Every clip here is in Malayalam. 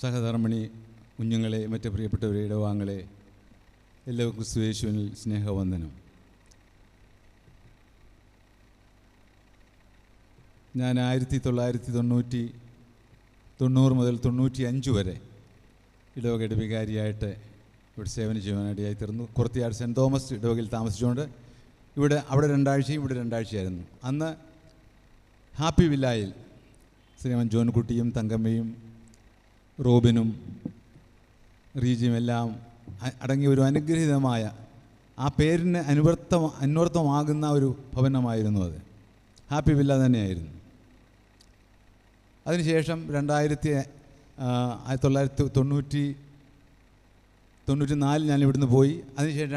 സഹധർമ്മിണി കുഞ്ഞുങ്ങളെ, മറ്റ് പ്രിയപ്പെട്ടവരെ, ഇടവാങ്ങളെ, എല്ലാവർക്കും ക്രിസ്തുയേശുവിൽ സ്നേഹവന്ദനം. ഞാൻ 1996 90 മുതൽ 95 വരെ ഇടവകയുടെ വികാരിയായിട്ട് ഇവിടെ സേവനം ചെയ്യുവാനിടയായി തീർന്നു. കുറത്തിയാട് സെൻറ്റ് തോമസ് ഇടവകയിൽ താമസിച്ചുകൊണ്ട് അവിടെ 2 ആഴ്ചയും ഇവിടെ 2 ആഴ്ചയായിരുന്നു. അന്ന് ഹാപ്പി വില്ലായിൽ ശ്രീമാൻ ജോൺകുട്ടിയും തങ്കമ്മയും റോബിനും റീജിയും എല്ലാം അടങ്ങിയ ഒരു അനുഗ്രഹീതമായ ആ പേരിന് അന്വർത്ഥമാകുന്ന ഒരു ഭവനമായിരുന്നു അത്. ഹാപ്പി വില്ല തന്നെയായിരുന്നു. അതിനുശേഷം 1994 ഞാൻ ഇവിടുന്ന് പോയി. അതിനുശേഷം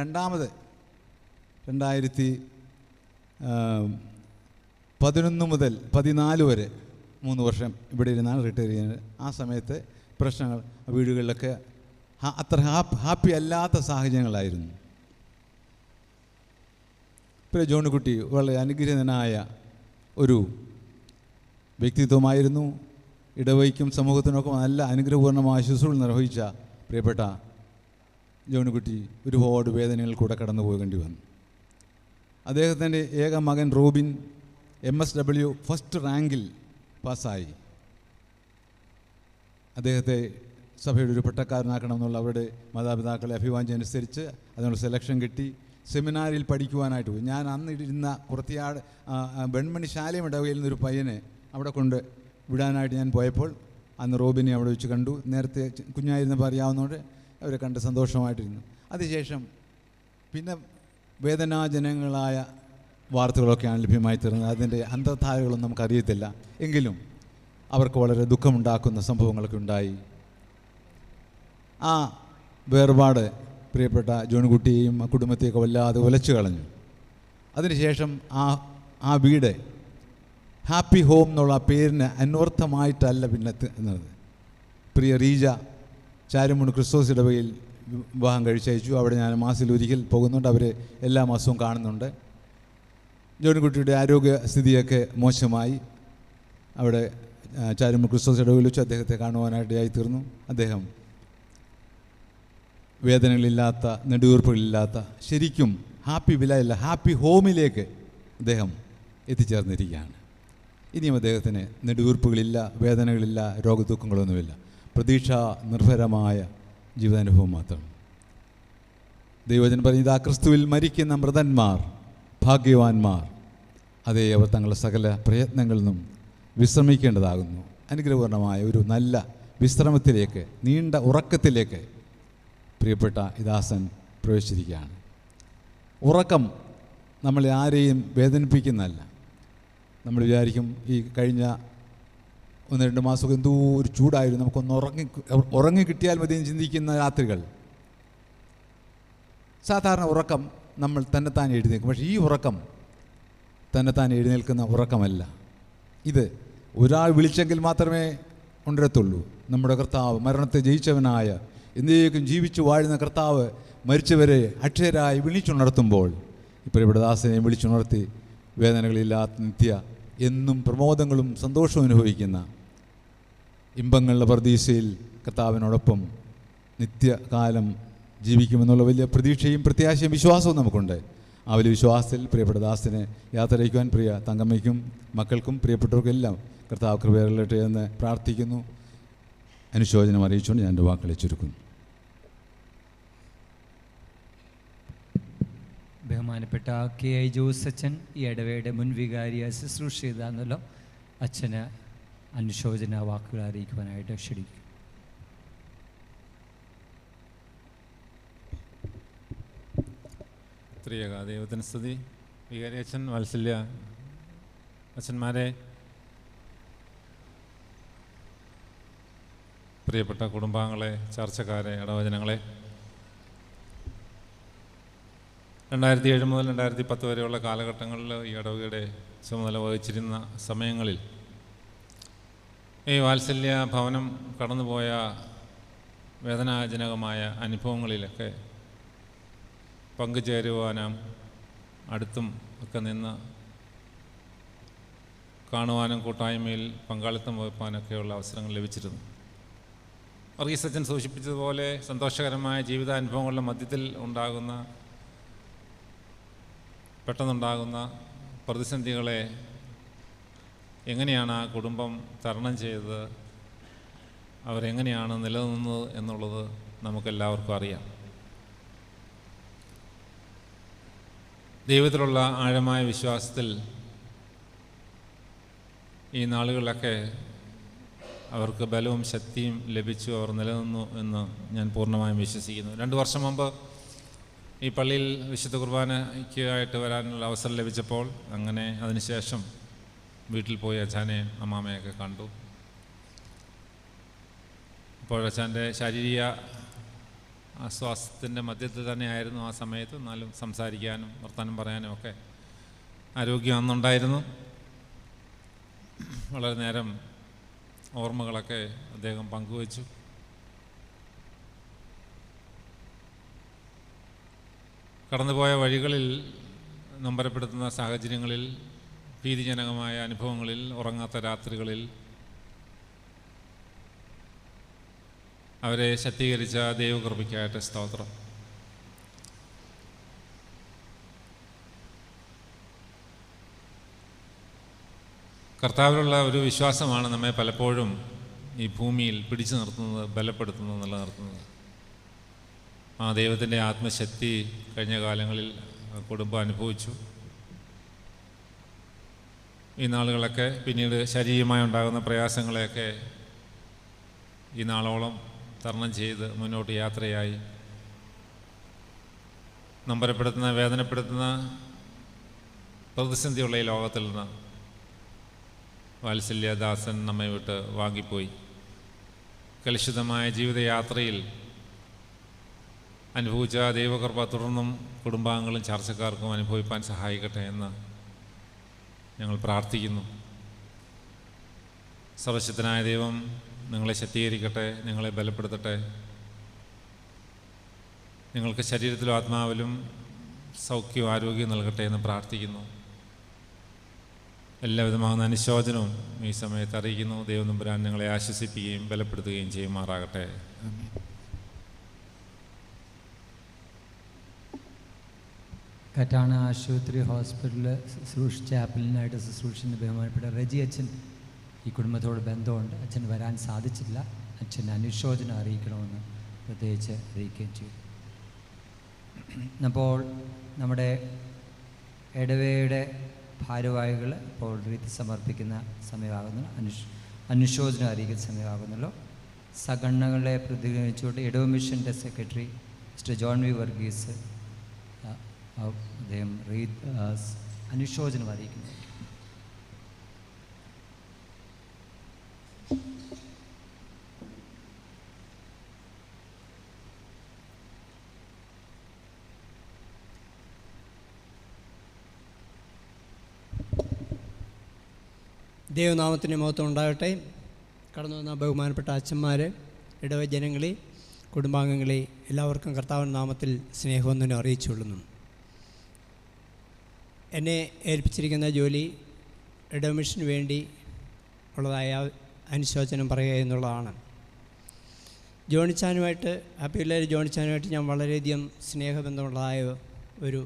2011 മുതൽ 14 വരെ 3 വർഷം ഇവിടെ ഇരുന്നാണ് റിട്ടയർ ചെയ്യുന്നത്. ആ സമയത്ത് പ്രശ്നങ്ങൾ വീടുകളിലൊക്കെ അത്ര ഹാപ്പി അല്ലാത്ത സാഹചര്യങ്ങളായിരുന്നു. ഇപ്പോൾ ജോൺകുട്ടി വളരെ അനുഗ്രഹീതനായ ഒരു വ്യക്തിത്വമായിരുന്നു. ഇടവയ്ക്കും സമൂഹത്തിനൊക്കെ നല്ല അനുഗ്രഹപൂർണ്ണമായ ശുശ്രൂഷ നിർവഹിച്ച പ്രിയപ്പെട്ട ജോൺകുട്ടി ഒരുപാട് വേദനകൾ കൂടെ കടന്നു പോകേണ്ടി വന്നു. അദ്ദേഹത്തിൻ്റെ ഏക മകൻ റോബിൻ MSW ഫസ്റ്റ് റാങ്കിൽ പാസ്സായി. അദ്ദേഹത്തെ സഭയുടെ ഒരു പട്ടക്കാരനാക്കണമെന്നുള്ള അവരുടെ മാതാപിതാക്കളെ അഭിവാഞ്ചന അനുസരിച്ച് അതിനുള്ള സെലക്ഷൻ കിട്ടി. സെമിനാരിൽ പഠിക്കുവാനായിട്ട് പോയി. ഞാൻ അന്ന് ഇരുന്ന കുറത്തിയാട് വെൺമണി ശാലയം ഇടവകയിൽ നിന്നൊരു പയ്യനെ അവിടെ കൊണ്ട് വിടാനായിട്ട് ഞാൻ പോയപ്പോൾ അന്ന് റോബിനെ അവിടെ വെച്ച് കണ്ടു. നേരത്തെ കുഞ്ഞായിരുന്നപ്പോൾ അറിയാവുന്നതുകൊണ്ട് അവരെ കണ്ട് സന്തോഷമായിട്ടിരുന്നു. അതിനുശേഷം പിന്നെ വേദനാജനങ്ങളായ വാർത്തകളൊക്കെയാണ് ലഭ്യമായി തീർന്നത്. അതിൻ്റെ അന്തർധാരകളൊന്നും നമുക്കറിയത്തില്ല. എങ്കിലും അവർക്ക് വളരെ ദുഃഖമുണ്ടാക്കുന്ന സംഭവങ്ങളൊക്കെ ഉണ്ടായി. ആ വേർപാട് പ്രിയപ്പെട്ട ജോൺകുട്ടിയെയും ആ കുടുംബത്തെയൊക്കെ വല്ലാതെ ഉലച്ചു കളഞ്ഞു. അതിനുശേഷം ആ വീട് ഹാപ്പി ഹോം എന്നുള്ള പേരിന് അന്വർത്ഥമായിട്ടല്ല പിന്നെ എന്നത്. പ്രിയ റീജ ചാരുമൂണ് ക്രിസ്തോസ് ഇടവകയിൽ വിവാഹം കഴിച്ചയച്ചു. അവിടെ ഞാൻ മാസത്തിലൊരിക്കൽ പോകുന്നുണ്ട്. അവർ എല്ലാ മാസവും കാണുന്നുണ്ട്. ജോൺകുട്ടിയുടെ ആരോഗ്യസ്ഥിതിയൊക്കെ മോശമായി. അവിടെ ചാരുമൂണ് ക്രിസ്തോസ് ഇടവകയിൽ വെച്ച് അദ്ദേഹത്തെ കാണുവാനായിട്ടായി തീർന്നു. അദ്ദേഹം വേദനകളില്ലാത്ത നെടുവീർപ്പുകളില്ലാത്ത ശരിക്കും ഹാപ്പി വിലയല്ല ഹാപ്പി ഹോമിലേക്ക് അദ്ദേഹം എത്തിച്ചേർന്നിരിക്കുകയാണ്. ഇനിയും അദ്ദേഹത്തിന് നെടുവീർപ്പുകളില്ല, വേദനകളില്ല, രോഗദുഃഖങ്ങളൊന്നുമില്ല. പ്രതീക്ഷാ നിർഭരമായ ജീവിതാനുഭവം മാത്രം. ദൈവജനം പറയുന്നത്, ആ ക്രിസ്തുവിൽ മരിക്കുന്ന മൃതന്മാർ ഭാഗ്യവാന്മാർ, അതേ അവർ തങ്ങളുടെ സകല പ്രയത്നങ്ങളിൽ നിന്നും വിശ്രമിക്കേണ്ടതാകുന്നു. അനുഗ്രഹപൂർണമായ ഒരു നല്ല വിശ്രമത്തിലേക്ക്, നീണ്ട ഉറക്കത്തിലേക്ക് പ്രിയപ്പെട്ട ഇദാസൻ പ്രവേശിച്ചിരിക്കുകയാണ്. ഉറക്കം നമ്മളെ ആരെയും വേദനിപ്പിക്കുന്നതല്ല. നമ്മൾ വിചാരിക്കും ഈ കഴിഞ്ഞ 1-2 മാസമൊക്കെ എന്തോ ഒരു ചൂടായിരുന്നു, നമുക്കൊന്ന് ഉറങ്ങിക്കിട്ടിയാൽ മതിയെന്ന് ചിന്തിക്കുന്ന രാത്രികൾ. സാധാരണ ഉറക്കം നമ്മൾ തന്നെത്താൻ എഴുന്നേൽക്കും. പക്ഷേ ഈ ഉറക്കം തന്നെത്താൻ എഴുന്നേൽക്കുന്ന ഉറക്കമല്ല. ഇത് ഒരാൾ വിളിച്ചെങ്കിൽ മാത്രമേ ഉണരത്തുള്ളൂ. നമ്മുടെ കർത്താവ്, മരണത്തെ ജയിച്ചവനായ, എന്നേക്കും ജീവിച്ചു വാഴുന്ന കർത്താവ് മരിച്ചവരെ അക്ഷയരായി വിളിച്ചുണർത്തുമ്പോൾ ഇപ്പോൾ ഇവിടെ ദാസനെ വിളിച്ചുണർത്തി വേദനകളില്ലാത്ത നിത്യ എന്നും പ്രമോദങ്ങളും സന്തോഷവും അനുഭവിക്കുന്ന ഇമ്പങ്ങളുടെ പർദീസയിൽ കർത്താവിനോടൊപ്പം നിത്യകാലം ജീവിക്കുമെന്നുള്ള വലിയ പ്രതീക്ഷയും പ്രത്യാശയും വിശ്വാസവും നമുക്കുണ്ട്. ആ വലിയ വിശ്വാസത്തിൽ പ്രിയപ്പെട്ട ദാസനെ യാത്ര അയക്കുവാൻ പ്രിയ തങ്കമ്മയ്ക്കും മക്കൾക്കും പ്രിയപ്പെട്ടവർക്കും എല്ലാം കർത്താവ് കൃപയരുളട്ടെ എന്ന് പ്രാർത്ഥിക്കുന്നു. അനുശോചനം അറിയിച്ചുകൊണ്ട് ഞാൻ എൻ്റെ വാക്കുകളെ ചുരുക്കുന്നു. ബഹുമാനപ്പെട്ട KI ജോസ് അച്ഛൻ ഈ ഇടവയുടെ മുൻ വികാരിയായി ശുശ്രൂഷ ചെയ്താന്നല്ലോ. അച്ഛന് അനുശോചന വാക്കുകൾ അറിയിക്കുവാനായിട്ട് ക്ഷണിക്കും. ത്രിയേക ദൈവത്തിന് സ്തുതി. വികാരി അച്ഛൻ, വാത്സല്യ അച്ഛന്മാരെ, പ്രിയപ്പെട്ട കുടുംബാംഗങ്ങളെ, ചർച്ചക്കാരെ, ഇടവചനങ്ങളെ, 2007 മുതൽ 2010 വരെയുള്ള കാലഘട്ടങ്ങളിൽ ഈ ഇടവകയുടെ ചുമതല വഹിച്ചിരുന്ന സമയങ്ങളിൽ ഈ വാത്സല്യ ഭവനം കടന്നുപോയ വേദനാജനകമായ അനുഭവങ്ങളിലൊക്കെ പങ്കുചേരുവാനും അടുത്തും ഒക്കെ നിന്ന് കാണുവാനും കൂട്ടായ്മയിൽ പങ്കാളിത്തം വഹിക്കാനൊക്കെയുള്ള അവസരങ്ങൾ ലഭിച്ചിരുന്നു. വർഗീസ് അച്ഛൻ സൂചിപ്പിച്ചതുപോലെ സന്തോഷകരമായ ജീവിതാനുഭവങ്ങളുടെ മധ്യത്തിൽ പെട്ടെന്നുണ്ടാകുന്ന പ്രതിസന്ധികളെ എങ്ങനെയാണ് ആ കുടുംബം തരണം ചെയ്തത് അവരെങ്ങനെയാണ് നിലനിന്നത് എന്നുള്ളത് നമുക്കെല്ലാവർക്കും അറിയാം. ദൈവത്തിലുള്ള ആഴമായ വിശ്വാസത്തിൽ ഈ നാളുകളിലൊക്കെ അവർക്ക് ബലവും ശക്തിയും ലഭിച്ചു, അവർ നിലനിന്നു എന്ന് ഞാൻ പൂർണ്ണമായും വിശ്വസിക്കുന്നു. 2 വർഷം മുമ്പ് ഈ പള്ളിയിൽ വിശുദ്ധ കുർബാനയ്ക്കായിട്ട് വരാനുള്ള അവസരം ലഭിച്ചപ്പോൾ അങ്ങനെ അതിനുശേഷം വീട്ടിൽ പോയി അച്ഛനെയും അമ്മാമ്മയൊക്കെ കണ്ടു. അപ്പോൾ അച്ഛൻ്റെ ശാരീരിക അസ്വാസ്ഥ്യത്തിൻ്റെ മധ്യത്തിൽ തന്നെയായിരുന്നു ആ സമയത്ത്. എന്നാലും സംസാരിക്കാനും വർത്തമാനം പറയാനും ഒക്കെ ആരോഗ്യം അന്നുണ്ടായിരുന്നു. വളരെ നേരം ഓർമ്മകളൊക്കെ അദ്ദേഹം പങ്കുവച്ചു. കടന്നുപോയ വഴികളിൽ, നൊമ്പരപ്പെടുത്തുന്ന സാഹചര്യങ്ങളിൽ, ഭീതിജനകമായ അനുഭവങ്ങളിൽ, ഉറങ്ങാത്ത രാത്രികളിൽ അവരെ ശക്തീകരിച്ച ദൈവകൃപയ്ക്കായിട്ട് സ്തോത്രം. കർത്താവിലുള്ള ഒരു വിശ്വാസമാണ് നമ്മെ പലപ്പോഴും ഈ ഭൂമിയിൽ പിടിച്ചു നിർത്തുന്നത്, ബലപ്പെടുത്തുന്നത്, നിലനിർത്തുന്നത്. ആ ദൈവത്തിൻ്റെ ആത്മശക്തി കഴിഞ്ഞ കാലങ്ങളിൽ കുടുംബം അനുഭവിച്ചു. ഈ നാളുകളൊക്കെ പിന്നീട് ശാരീരികമായി ഉണ്ടാകുന്ന പ്രയാസങ്ങളെയൊക്കെ ഈ നാളോളം തരണം ചെയ്ത് മുന്നോട്ട് യാത്രയായി. നൊമ്പരപ്പെടുത്തുന്ന, വേദനപ്പെടുത്തുന്ന, പ്രതിസന്ധിയുള്ള ഈ ലോകത്തിൽ നിന്ന് വാത്സല്യദാസൻ നമ്മെ വിട്ട് വാങ്ങിപ്പോയി. കലുഷിതമായ ജീവിതയാത്രയിൽ അനുഭവിച്ച ദൈവകൃപ തുടർന്നും കുടുംബാംഗങ്ങളും ചർച്ചക്കാർക്കും അനുഭവിപ്പാൻ സഹായിക്കട്ടെ എന്ന് ഞങ്ങൾ പ്രാർത്ഥിക്കുന്നു. സർവശക്തനായ ദൈവം നിങ്ങളെ ശക്തീകരിക്കട്ടെ, നിങ്ങളെ ബലപ്പെടുത്തട്ടെ. നിങ്ങൾക്ക് ശരീരത്തിലും ആത്മാവിലും സൗഖ്യവും ആരോഗ്യവും നൽകട്ടെ എന്ന് പ്രാർത്ഥിക്കുന്നു. എല്ലാവിധമാകുന്ന അനുശോചനവും ഈ സമയത്ത് അറിയിക്കുന്നു. ദൈവം തമ്പുരാൻ നിങ്ങളെ ആശ്വസിപ്പിക്കുകയും ബലപ്പെടുത്തുകയും ചെയ്യുമാറാകട്ടെ. കറ്റാണ ആശുപത്രി ഹോസ്പിറ്റലിൽ ചാപ്പലിനായിട്ട് ശുശ്രൂഷിക്കുന്ന ബഹുമാനപ്പെട്ട റജി അച്ഛൻ ഈ കുടുംബത്തോട് ബന്ധമുണ്ട്. അച്ഛൻ വരാൻ സാധിച്ചില്ല. അച്ഛൻ അനുശോചനം അറിയിക്കണമെന്ന് പ്രത്യേകിച്ച് അറിയിക്കുകയും ചെയ്തു. അപ്പോൾ നമ്മുടെ ഇടവയുടെ ഭാരവാഹികൾ ഇപ്പോൾ റീതി സമർപ്പിക്കുന്ന സമയമാകുന്നു, അനുശോചനം അറിയിക്കുന്ന സമയമാകുന്നല്ലോ. സംഘടനകളെ പ്രതിനിധിച്ചുകൊണ്ട് ഇടവ മിഷൻ്റെ secretary mister John V Varghese അദ്ദേഹം അനുശോചനം അറിയിക്കുന്നു. ദൈവനാമത്തിന് മഹത്വം ഉണ്ടാകട്ടെ. കടന്നു വന്ന ബഹുമാനപ്പെട്ട അച്ഛന്മാർ, ഇടവജനങ്ങളെ, കുടുംബാംഗങ്ങളെ എല്ലാവർക്കും കർത്താവിൻ്റെ നാമത്തിൽ സ്നേഹവന്ദനം അറിയിച്ചുകൊള്ളുന്നു. എന്നെ ഏൽപ്പിച്ചിരിക്കുന്ന ജോലി ഇടവമിഷന് വേണ്ടി ഉള്ളതായ അനുശോചനം പറയുക എന്നുള്ളതാണ്. ജോണിച്ചാനുമായിട്ട്, ആ പിള്ളേർ ജോണിച്ചാനുമായിട്ട് ഞാൻ വളരെയധികം സ്നേഹബന്ധമുള്ളതായ ഒരു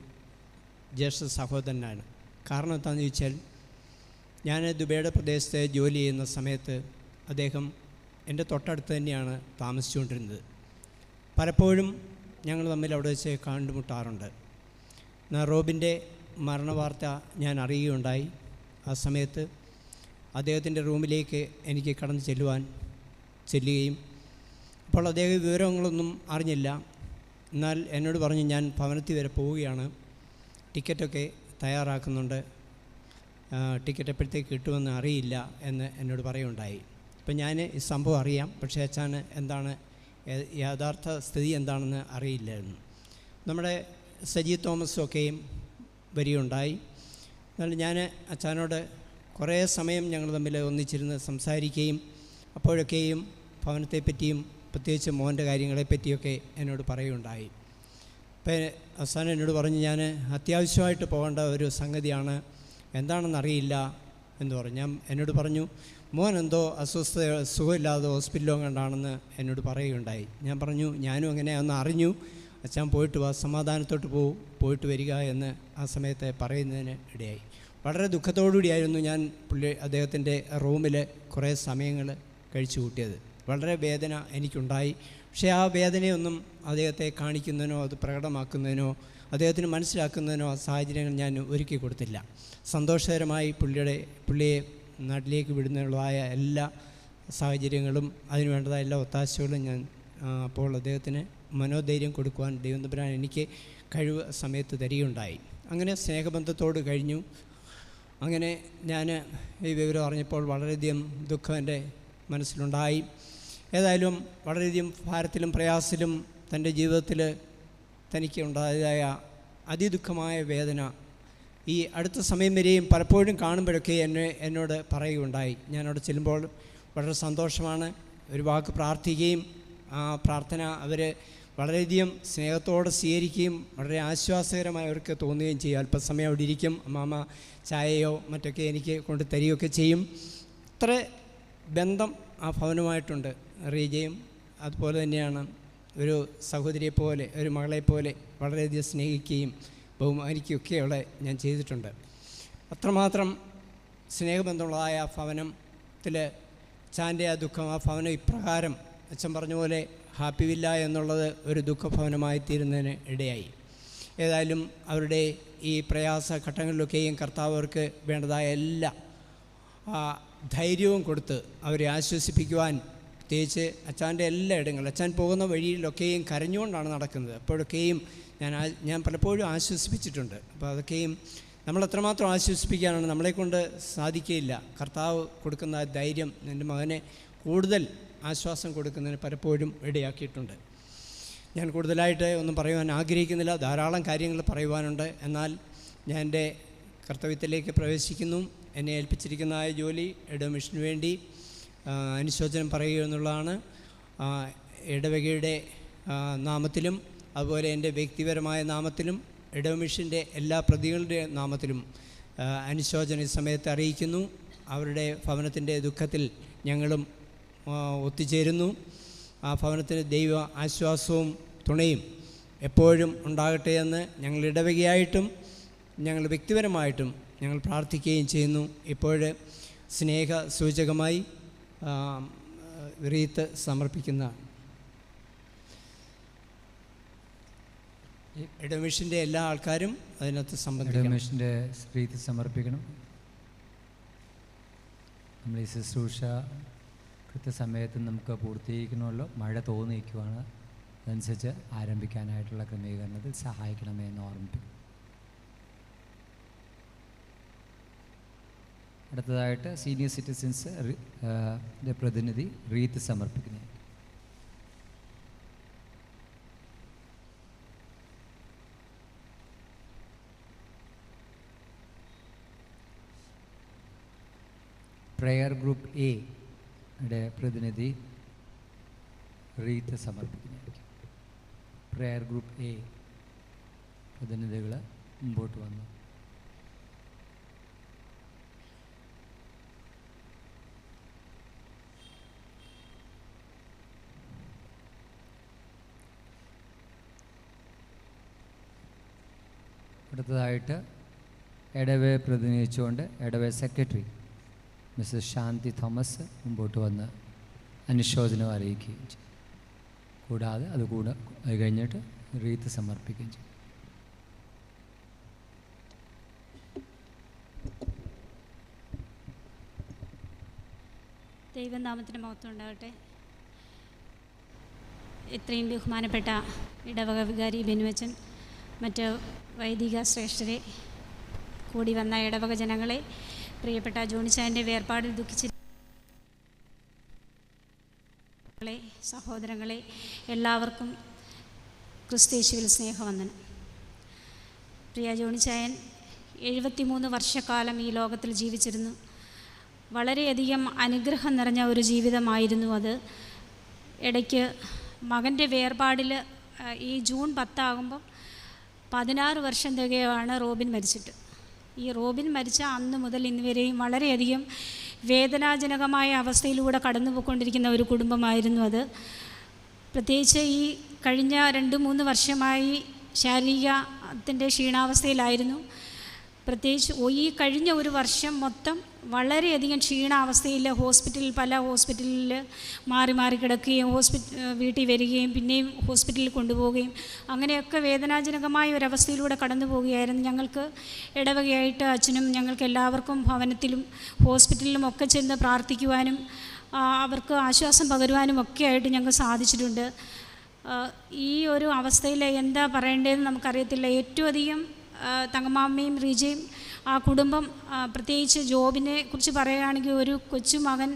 ജ്യേഷ്ഠ സഹോദരനാണ്. കാരണം എന്താണെന്ന് ചോദിച്ചാൽ, ഞാൻ ദുബൈയുടെ പ്രദേശത്ത് ജോലി ചെയ്യുന്ന സമയത്ത് അദ്ദേഹം എൻ്റെ തൊട്ടടുത്ത് തന്നെയാണ് താമസിച്ചുകൊണ്ടിരുന്നത്. പലപ്പോഴും ഞങ്ങൾ തമ്മിൽ അവിടെ വെച്ച് കണ്ടുമുട്ടാറുണ്ട്. റോബിൻ്റെ മരണവാർത്ത ഞാൻ അറിയുകയുണ്ടായി. ആ സമയത്ത് അദ്ദേഹത്തിൻ്റെ റൂമിലേക്ക് എനിക്ക് കടന്നു ചെല്ലുകയും അപ്പോൾ അദ്ദേഹം വിവരങ്ങളൊന്നും അറിഞ്ഞില്ല. എന്നാൽ എന്നോട് പറഞ്ഞു, ഞാൻ ഭവനത്തിൽ വരെ പോവുകയാണ്, ടിക്കറ്റൊക്കെ തയ്യാറാക്കുന്നുണ്ട്, ടിക്കറ്റ് എപ്പോഴത്തേക്ക് കിട്ടുമെന്ന് അറിയില്ല എന്ന് എന്നോട് പറയുകയുണ്ടായി. അപ്പം ഞാൻ ഈ സംഭവം അറിയാം, പക്ഷേ അച്ഛന് എന്താണ് യഥാർത്ഥ സ്ഥിതി എന്താണെന്ന് അറിയില്ലായിരുന്നു. നമ്മുടെ സജി തോമസും ഒക്കെയും വരികയുണ്ടായി. എന്നാൽ ഞാൻ അച്ഛനോട് കുറേ സമയം ഞങ്ങൾ തമ്മിൽ ഒന്നിച്ചിരുന്ന് സംസാരിക്കുകയും അപ്പോഴൊക്കെയും ഭവനത്തെപ്പറ്റിയും പ്രത്യേകിച്ച് മോൻ്റെ കാര്യങ്ങളെപ്പറ്റിയൊക്കെ എന്നോട് പറയുകയുണ്ടായി. അപ്പോൾ അവസാനം എന്നോട് പറഞ്ഞു, ഞാൻ അത്യാവശ്യമായിട്ട് പോകേണ്ട ഒരു സംഗതിയാണ്, എന്താണെന്നറിയില്ല എന്ന് പറഞ്ഞു. എന്നോട് പറഞ്ഞു, മോൻ എന്തോ സുഖമില്ലാതെ ഹോസ്പിറ്റലോ കണ്ടാണെന്ന് എന്നോട് പറയുകയുണ്ടായി. ഞാൻ പറഞ്ഞു, ഞാനും അങ്ങനെ ഒന്ന് അറിഞ്ഞു, അച്ഛൻ പോയിട്ട് വാ, സമാധാനത്തോട്ട് പോയിട്ട് വരിക എന്ന് ആ സമയത്ത് പറയുന്നതിന് ഇടയായി. വളരെ ദുഃഖത്തോടുകൂടിയായിരുന്നു ഞാൻ അദ്ദേഹത്തിൻ്റെ റൂമിൽ കുറേ സമയങ്ങൾ കഴിച്ചു കൂട്ടിയത്. വളരെ വേദന എനിക്കുണ്ടായി. പക്ഷേ ആ വേദനയൊന്നും അദ്ദേഹത്തെ കാണിക്കുന്നതിനോ അത് പ്രകടമാക്കുന്നതിനോ അദ്ദേഹത്തിന് മനസ്സിലാക്കുന്നതിനോ ആ സാഹചര്യങ്ങൾ ഞാൻ ഒരുക്കി കൊടുത്തില്ല. സന്തോഷകരമായി പുള്ളിയെ നാട്ടിലേക്ക് വിടുന്നതായ എല്ലാ സാഹചര്യങ്ങളും അതിന് വേണ്ടതായ എല്ലാ ഒത്താശകളും ഞാൻ അപ്പോൾ അദ്ദേഹത്തിന് മനോധൈര്യം കൊടുക്കുവാൻ ദൈവം തമ്പുരാൻ എനിക്ക് കഴിവ് സമയത്ത് തരികയുണ്ടായി. അങ്ങനെ സ്നേഹബന്ധത്തോട് കഴിഞ്ഞു. അങ്ങനെ ഞാൻ ഈ വിവരം അറിഞ്ഞപ്പോൾ വളരെയധികം ദുഃഖം എൻ്റെ മനസ്സിലുണ്ടായി. ഏതായാലും വളരെയധികം ഭാരത്തിലും പ്രയാസത്തിലും തൻ്റെ ജീവിതത്തിൽ തനിക്ക് ഉണ്ടായതായ അതിദുഃഖമായ വേദന ഈ അടുത്ത സമയം വരെയും പലപ്പോഴും കാണുമ്പോഴൊക്കെ എന്നോട് പറയുകയുണ്ടായി. ഞാനവിടെ ചെല്ലുമ്പോൾ വളരെ സന്തോഷമാണ്. ഒരു വാക്ക് പ്രാർത്ഥിക്കുകയും ആ പ്രാർത്ഥന അവർ വളരെയധികം സ്നേഹത്തോടെ സ്വീകരിക്കുകയും വളരെ ആശ്വാസകരമായി അവർക്ക് തോന്നുകയും ചെയ്യും. അല്പസമയം അവിടെ ഇരിക്കും, അമ്മാമ ചായയോ മറ്റൊക്കെ എനിക്ക് കൊണ്ട് തരികയൊക്കെ ചെയ്യും. ഇത്ര ബന്ധം ആ ഭവനുമായിട്ടുണ്ട്. റീജയും അതുപോലെ തന്നെയാണ്. ഒരു സഹോദരിയെപ്പോലെ, ഒരു മകളെപ്പോലെ വളരെയധികം സ്നേഹിക്കുകയും ബഹുമാനിക്കുകയൊക്കെ അവിടെ ഞാൻ ചെയ്തിട്ടുണ്ട്. അത്രമാത്രം സ്നേഹബന്ധമുള്ളതായ ആ ഭവനത്തിൽ അച്ഛൻ്റെ ആ ദുഃഖം, ആ ഭവനം ഇപ്രകാരം അച്ഛൻ പറഞ്ഞ പോലെ ഹാപ്പി വില്ല എന്നുള്ളത് ഒരു ദുഃഖഭവനമായി തീരുന്നതിന് ഇടയായി. ഏതായാലും അവരുടെ ഈ പ്രയാസ ഘട്ടങ്ങളിലൊക്കെയും കർത്താവ് അവർക്ക് വേണ്ടതായ എല്ലാ ധൈര്യവും കൊടുത്ത് അവരെ ആശ്വസിപ്പിക്കുവാൻ, പ്രത്യേകിച്ച് അച്ഛൻ്റെ എല്ലാ ഇടങ്ങളും അച്ഛൻ പോകുന്ന വഴിയിലൊക്കെയും കരഞ്ഞുകൊണ്ടാണ് നടക്കുന്നത്. അപ്പോഴൊക്കെയും ഞാൻ പലപ്പോഴും ആശ്വസിപ്പിച്ചിട്ടുണ്ട്. അപ്പോൾ അതൊക്കെയും നമ്മൾ എത്രമാത്രം ആശ്വസിപ്പിക്കാനാണ്, നമ്മളെക്കൊണ്ട് സാധിക്കുകയില്ല. കർത്താവ് കൊടുക്കുന്ന ധൈര്യം എൻ്റെ മകനെ കൂടുതൽ ആശ്വാസം കൊടുക്കുന്നതിന് പലപ്പോഴും ഇടയാക്കിയിട്ടുണ്ട്. ഞാൻ കൂടുതലായിട്ട് ഒന്നും പറയുവാൻ ആഗ്രഹിക്കുന്നില്ല. ധാരാളം കാര്യങ്ങൾ പറയുവാനുണ്ട്. എന്നാൽ ഞാൻ എൻ്റെ കർത്തവ്യത്തിലേക്ക് പ്രവേശിക്കുന്നു. എന്നെ ഏൽപ്പിച്ചിരിക്കുന്ന ജോലി ഇടവമിഷന് വേണ്ടി അനുശോചനം പറയുക എന്നുള്ളതാണ്. ഇടവകയുടെ നാമത്തിലും അതുപോലെ എൻ്റെ വ്യക്തിപരമായ നാമത്തിലും ഇടവമിഷൻ്റെ എല്ലാ പ്രതികളുടെ നാമത്തിലും അനുശോചന സമയത്ത് അറിയിക്കുന്നു. അവരുടെ ഭവനത്തിൻ്റെ ദുഃഖത്തിൽ ഞങ്ങളും ഒത്തുചേരുന്നു. ആ ഭവനത്തിന് ദൈവ ആശ്വാസവും തുണയും എപ്പോഴും ഉണ്ടാകട്ടെ എന്ന് ഞങ്ങൾ ഇടവകയായിട്ടും ഞങ്ങൾ വ്യക്തിപരമായിട്ടും ഞങ്ങൾ പ്രാർത്ഥിക്കുകയും ചെയ്യുന്നു. ഇപ്പോൾ സ്നേഹ സൂചകമായി റീത്ത് സമർപ്പിക്കുന്ന ഇടവമിഷൻ്റെ എല്ലാ ആൾക്കാരും അതിനകത്ത് സംബന്ധിക്കണം. ഇടവമിഷൻ്റെ റീത്ത് സമർപ്പിക്കണം. നമ്മൾ ഈ ശുശ്രൂഷ കൃത്യസമയത്ത് നമുക്ക് പൂർത്തീകരിക്കണമല്ലോ. മഴ തോന്നിയിരിക്കുവാണ്. അതനുസരിച്ച് ആരംഭിക്കാനായിട്ടുള്ള ക്രമീകരണത്തിൽ സഹായിക്കണമേ എന്ന് ഓർമ്മിപ്പിക്കും. അടുത്തതായിട്ട് സീനിയർ സിറ്റിസൻസ് പ്രതിനിധി റീത്ത് സമർപ്പിക്കുന്നു. പ്രയർ ഗ്രൂപ്പ് എയുടെ പ്രതിനിധി റീത്ത് സമർപ്പിക്കുന്നതായിരിക്കും. പ്രയർ ഗ്രൂപ്പ് എ പ്രതിനിധികൾ മുമ്പോട്ട് വന്നു. അടുത്തതായിട്ട് എടവെ പ്രതിനിധിച്ചുകൊണ്ട് എടവെ സെക്രട്ടറി മിസ്സസ് ശാന്തി തോമസ് മുമ്പോട്ട് വന്ന് അനുശോചനം അറിയിക്കുകയും ചെയ്യും. കൂടാതെ അത് കഴിഞ്ഞിട്ട് റീത്ത് സമർപ്പിക്കുകയും ചെയ്യും. ദൈവനാമത്തിന് മഹത്വം ഉണ്ടാകട്ടെ. ഇത്രയും ബഹുമാനപ്പെട്ട ഇടവക വികാരി ബെനുവച്ചൻ, മറ്റ് വൈദിക ശ്രേഷ്ഠരെ, കൂടി വന്ന ഇടവക ജനങ്ങളെ, പ്രിയപ്പെട്ട ജോണിച്ചായൻ്റെ വേർപാടിൽ ദുഃഖിച്ച സഹോദരങ്ങളെ, എല്ലാവർക്കും ക്രിസ്തയേശുവിൽ സ്നേഹവന്ദനം. പ്രിയ ജോണിച്ചായൻ 73 വർഷക്കാലം ഈ ലോകത്തിൽ ജീവിച്ചിരുന്നു. വളരെയധികം അനുഗ്രഹം നിറഞ്ഞ ഒരു ജീവിതമായിരുന്നു അത്. ഇടയ്ക്ക് മകൻ്റെ വേർപാടിൽ ഈ ജൂൺ 10 ആകുമ്പം 16 വർഷം തികയാണ് റോബിൻ മരിച്ചിട്ട്. ഈ റോബിൻ മരിച്ച അന്ന് മുതൽ ഇന്ന് വരെയും വളരെയധികം വേദനാജനകമായ അവസ്ഥയിലൂടെ കടന്നു പോയിക്കൊണ്ടിരിക്കുന്ന ഒരു കുടുംബമായിരുന്നു അത്. പ്രത്യേകിച്ച് ഈ കഴിഞ്ഞ 2-3 വർഷമായി ശാരീരികത്തിൻ്റെ ക്ഷീണാവസ്ഥയിലായിരുന്നു. പ്രത്യേകിച്ച് ഈ കഴിഞ്ഞ ഒരു വർഷം മൊത്തം വളരെയധികം ക്ഷീണാവസ്ഥയിൽ പല ഹോസ്പിറ്റലിൽ മാറി മാറി കിടക്കുകയും വീട്ടിൽ വരികയും പിന്നെയും ഹോസ്പിറ്റലിൽ കൊണ്ടുപോവുകയും അങ്ങനെയൊക്കെ വേദനാജനകമായ ഒരവസ്ഥയിലൂടെ കടന്നു പോവുകയായിരുന്നു. ഞങ്ങൾക്ക് ഇടവകയായിട്ട് അച്ഛനും ഞങ്ങൾക്ക് എല്ലാവർക്കും ഭവനത്തിലും ഹോസ്പിറ്റലിലും ഒക്കെ ചെന്ന് പ്രാർത്ഥിക്കുവാനും അവർക്ക് ആശ്വാസം പകരുവാനും ഒക്കെ ആയിട്ട് ഞങ്ങൾക്ക് സാധിച്ചിട്ടുണ്ട്. ഈ ഒരു അവസ്ഥയിൽ എന്താ പറയേണ്ടതെന്ന് നമുക്കറിയത്തില്ല. ഏറ്റവും അധികം തങ്കമാമ്മയും റീജയും ആ കുടുംബം, പ്രത്യേകിച്ച് ജോബിനെ കുറിച്ച് പറയുകയാണെങ്കിൽ ഒരു കൊച്ചുമകൻ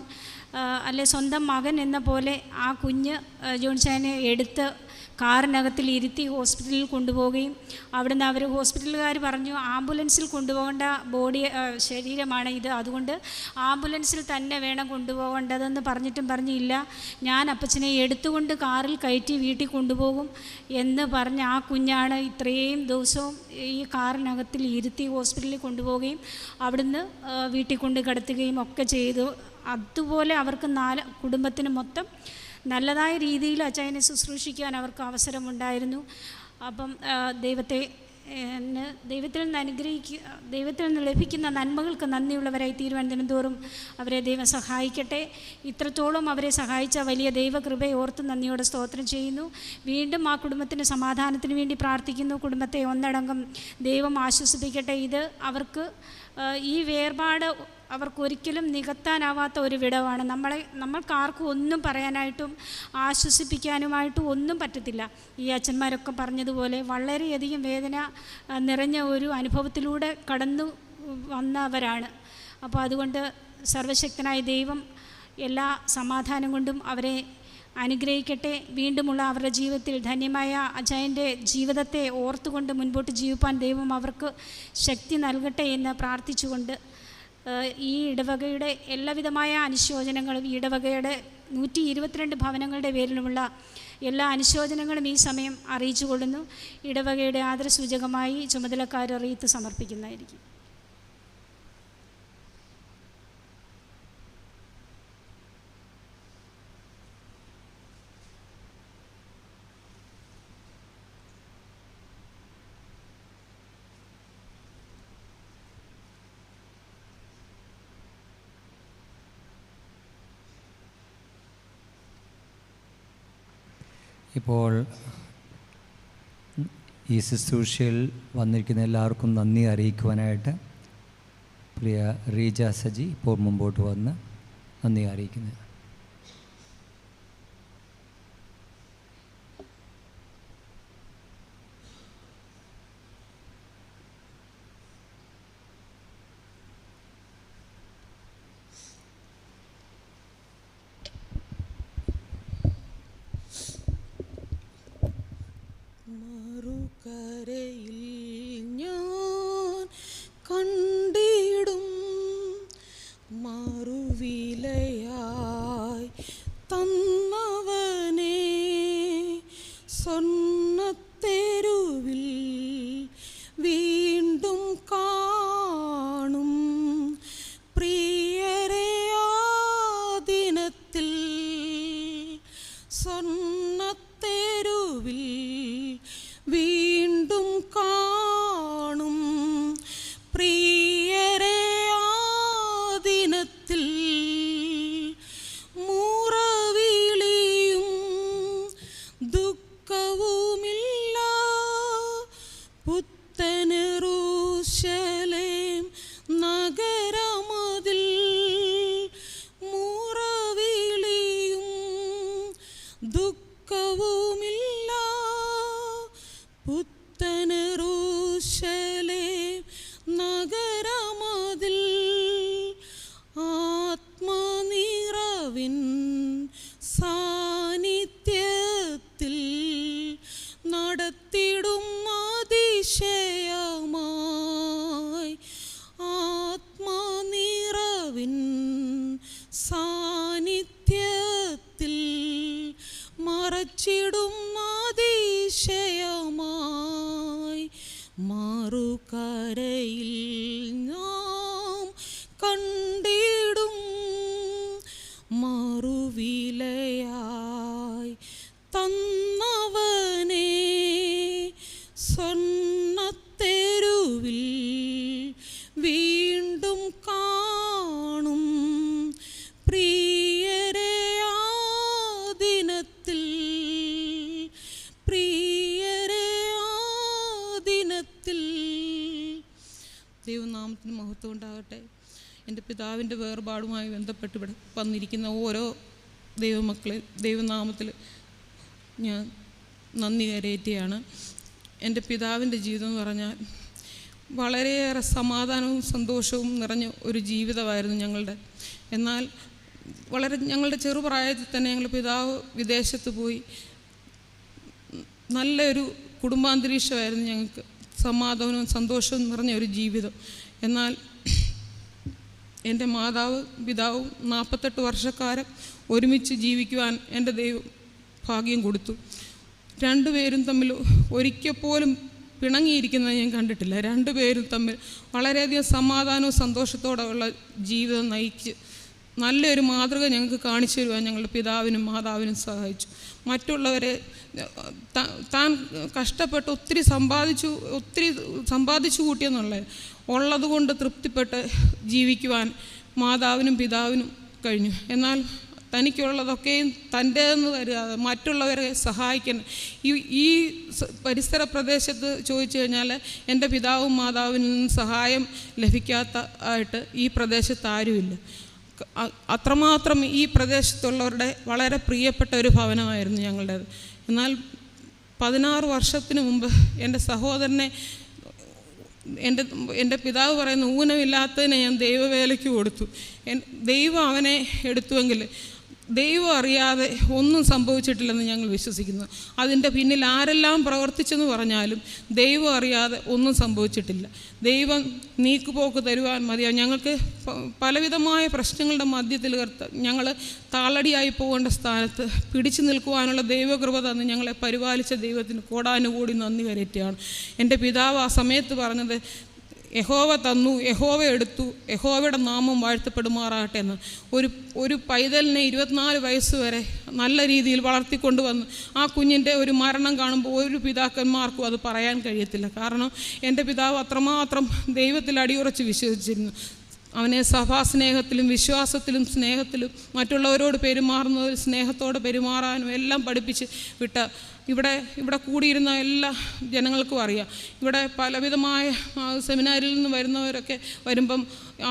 അല്ലെ സ്വന്തം മകൻ എന്ന പോലെ ആ കുഞ്ഞ് ജോണിച്ചായനെ എടുത്ത് കാറിനകത്തിൽ ഇരുത്തി ഹോസ്പിറ്റലിൽ കൊണ്ടുപോവുകയും അവിടുന്ന് അവർ ഹോസ്പിറ്റലുകാർ പറഞ്ഞു ആംബുലൻസിൽ കൊണ്ടുപോകേണ്ട ശരീരമാണ് ഇത്, അതുകൊണ്ട് ആംബുലൻസിൽ തന്നെ വേണം കൊണ്ടുപോകേണ്ടതെന്ന് പറഞ്ഞില്ല, ഞാൻ അപ്പച്ചനെ എടുത്തുകൊണ്ട് കാറിൽ കയറ്റി വീട്ടിൽ കൊണ്ടുപോകും എന്ന് പറഞ്ഞ് ആ കുഞ്ഞാണ് ഇത്രയും ദിവസവും ഈ കാറിനകത്തിൽ ഇരുത്തി ഹോസ്പിറ്റലിൽ കൊണ്ടുപോവുകയും അവിടുന്ന് വീട്ടിൽ കൊണ്ട് കിടത്തുകയും ഒക്കെ ചെയ്തു. അതുപോലെ അവർക്ക് കുടുംബത്തിന് മൊത്തം നല്ലതായ രീതിയിൽ അച്ചായനെ ശുശ്രൂഷിക്കാൻ അവർക്ക് അവസരമുണ്ടായിരുന്നു. അപ്പം ദൈവത്തിൽ നിന്ന് ലഭിക്കുന്ന നന്മകൾക്ക് നന്ദിയുള്ളവരായി തീരുവാൻ ദിനംതോറും അവരെ ദൈവം സഹായിക്കട്ടെ. ഇത്രത്തോളം അവരെ സഹായിച്ച വലിയ ദൈവകൃപയെ ഓർത്ത് നന്ദിയോടെ സ്തോത്രം ചെയ്യുന്നു. വീണ്ടും ആ കുടുംബത്തിൻ്റെ സമാധാനത്തിന് വേണ്ടി പ്രാർത്ഥിക്കുന്നു. കുടുംബത്തെ ഒന്നടങ്കം ദൈവം ആശ്വസിപ്പിക്കട്ടെ. ഇത് അവർക്ക് ഈ വേർപാട് അവർക്കൊരിക്കലും നികത്താനാവാത്ത ഒരു വിടവാണ്. നമ്മൾക്കാർക്കും ഒന്നും പറയാനായിട്ടും ആശ്വസിപ്പിക്കാനുമായിട്ടും ഒന്നും പറ്റത്തില്ല. ഈ അച്ഛന്മാരൊക്കെ പറഞ്ഞതുപോലെ വളരെയധികം വേദന നിറഞ്ഞ ഒരു അനുഭവത്തിലൂടെ കടന്നു വന്നവരാണ്. അപ്പോൾ അതുകൊണ്ട് സർവശക്തനായ ദൈവം എല്ലാ സമാധാനം കൊണ്ടും അവരെ അനുഗ്രഹിക്കട്ടെ. വീണ്ടുമുള്ള അവരുടെ ജീവിതത്തിൽ ധന്യമായ അച്ചായൻ്റെ ജീവിതത്തെ ഓർത്തുകൊണ്ട് മുൻപോട്ട് ജീവിപ്പാൻ ദൈവം അവർക്ക് ശക്തി നൽകട്ടെ എന്ന് പ്രാർത്ഥിച്ചുകൊണ്ട് ഈ ഇടവകയുടെ എല്ലാവിധമായ അനുശോചനങ്ങളും ഈ ഇടവകയുടെ 122 ഭവനങ്ങളുടെ പേരിലുമുള്ള എല്ലാ അനുശോചനങ്ങളും ഈ സമയം അറിയിച്ചു കൊള്ളുന്നു. ഇടവകയുടെ ആദരസൂചകമായി ചുമതലക്കാർ റീത്ത് സമർപ്പിക്കുന്നതായിരിക്കും. ഇപ്പോൾ ഈ ശുശ്രൂഷയിൽ വന്നിരിക്കുന്ന എല്ലാവർക്കും നന്ദി അറിയിക്കുവാനായിട്ട് പ്രിയ റീജ സജി ഇപ്പോൾ മുമ്പോട്ട് വന്ന് നന്ദി അറിയിക്കുന്നത്. എൻ്റെ പിതാവിൻ്റെ വേർപാടുമായി ബന്ധപ്പെട്ട് ഇവിടെ വന്നിരിക്കുന്ന ഓരോ ദൈവമക്കളെ ദൈവനാമത്തിൽ ഞാൻ നന്ദി കരയറ്റുകയാണ്. എൻ്റെ പിതാവിൻ്റെ ജീവിതം എന്ന് പറഞ്ഞാൽ വളരെയേറെ സമാധാനവും സന്തോഷവും നിറഞ്ഞ ഒരു ജീവിതമായിരുന്നു ഞങ്ങളുടെ. എന്നാൽ ഞങ്ങളുടെ ചെറുപ്രായത്തിൽ തന്നെ ഞങ്ങളുടെ പിതാവ് വിദേശത്ത് പോയി. നല്ലൊരു കുടുംബാന്തരീക്ഷമായിരുന്നു ഞങ്ങൾക്ക്, സമാധാനവും സന്തോഷവും നിറഞ്ഞ ഒരു ജീവിതം. എന്നാൽ എൻ്റെ പിതാവും 48 വർഷക്കാലം ഒരുമിച്ച് ജീവിക്കുവാൻ എൻ്റെ ദൈവം ഭാഗ്യം കൊടുത്തു. രണ്ടുപേരും തമ്മിൽ ഒരിക്കൽ പോലും പിണങ്ങിയിരിക്കുന്നത് ഞാൻ കണ്ടിട്ടില്ല. രണ്ടുപേരും തമ്മിൽ വളരെയധികം സമാധാനവും സന്തോഷത്തോടെ ഉള്ള ജീവിതം നയിച്ച് നല്ലൊരു മാതൃക ഞങ്ങൾക്ക് കാണിച്ചു തരുവാൻ ഞങ്ങളുടെ പിതാവിനും മാതാവിനും സഹായിച്ചു. മറ്റുള്ളവരെ താൻ കഷ്ടപ്പെട്ട് ഒത്തിരി സമ്പാദിച്ചു കൂട്ടിയെന്നുള്ളത് ഉള്ളതുകൊണ്ട് തൃപ്തിപ്പെട്ട് ജീവിക്കുവാൻ മാതാവിനും പിതാവിനും കഴിഞ്ഞു. എന്നാൽ തനിക്കുള്ളതൊക്കെയും തൻ്റേതെന്ന് കരുതാതെ മറ്റുള്ളവരെ സഹായിക്കണം. ഈ പരിസര പ്രദേശത്ത് ചോദിച്ചു കഴിഞ്ഞാൽ എൻ്റെ പിതാവും മാതാവിൽ നിന്നും സഹായം ലഭിക്കാത്ത ഈ പ്രദേശത്ത് ആരുമില്ല. അത്രമാത്രം ഈ പ്രദേശത്തുള്ളവരുടെ വളരെ പ്രിയപ്പെട്ട ഒരു ഭവനമായിരുന്നു ഞങ്ങളുടേത്. എന്നാൽ 16 വർഷത്തിന് മുമ്പ് എൻ്റെ സഹോദരനെ എൻ്റെ പിതാവ് പറയുന്ന ഊനമില്ലാത്തതിനെ ഞാൻ ദൈവവേലയ്ക്ക് കൊടുത്തു. ദൈവം അവനെ എടുത്തുവെങ്കിൽ ദൈവം അറിയാതെ ഒന്നും സംഭവിച്ചിട്ടില്ലെന്ന് ഞങ്ങൾ വിശ്വസിക്കുന്നു. അതിൻ്റെ പിന്നിൽ ആരെല്ലാം പ്രവർത്തിച്ചെന്ന് പറഞ്ഞാലും ദൈവം അറിയാതെ ഒന്നും സംഭവിച്ചിട്ടില്ല. ദൈവം നീക്കുപോക്ക് തരുവാൻ മതിയാവും. ഞങ്ങൾക്ക് പലവിധമായ പ്രശ്നങ്ങളുടെ മധ്യത്തിൽ ഞങ്ങൾ താളടിയായി പോകേണ്ട സ്ഥാനത്ത് പിടിച്ചു നിൽക്കുവാനുള്ള ദൈവകൃപ തന്ന് ഞങ്ങളെ പരിപാലിച്ച ദൈവത്തിന് കോടാനുകൂടി നന്ദി കരയറ്റുകയാണ്. എൻ്റെ പിതാവ് ആ സമയത്ത് പറഞ്ഞത്, യഹോവ തന്നു, യഹോവ എടുത്തു, യഹോവയുടെ നാമം വാഴ്ത്തപ്പെടുമാറാകട്ടെ എന്ന്. ഒരു പൈതലിനെ 24 വയസ്സ് വരെ നല്ല രീതിയിൽ വളർത്തിക്കൊണ്ടുവന്ന് ആ കുഞ്ഞിൻ്റെ ഒരു മരണം കാണുമ്പോൾ ഒരു പിതാക്കന്മാർക്കും അത് പറയാൻ കഴിയത്തില്ല. കാരണം എൻ്റെ പിതാവ് അത്രമാത്രം ദൈവത്തിൽ അടിയുറച്ച് വിശ്വസിച്ചിരുന്നു. അവനെ സഭാസ്നേഹത്തിലും വിശ്വാസത്തിലും സ്നേഹത്തിലും മറ്റുള്ളവരോട് പെരുമാറുന്നതിൽ സ്നേഹത്തോടെ പെരുമാറാനും എല്ലാം പഠിപ്പിച്ച് വിട്ട ഇവിടെ കൂടിയിരുന്ന എല്ലാ ജനങ്ങൾക്കും അറിയാം. ഇവിടെ പലവിധമായ സെമിനാരിൽ നിന്ന് വരുന്നവരൊക്കെ വരുമ്പം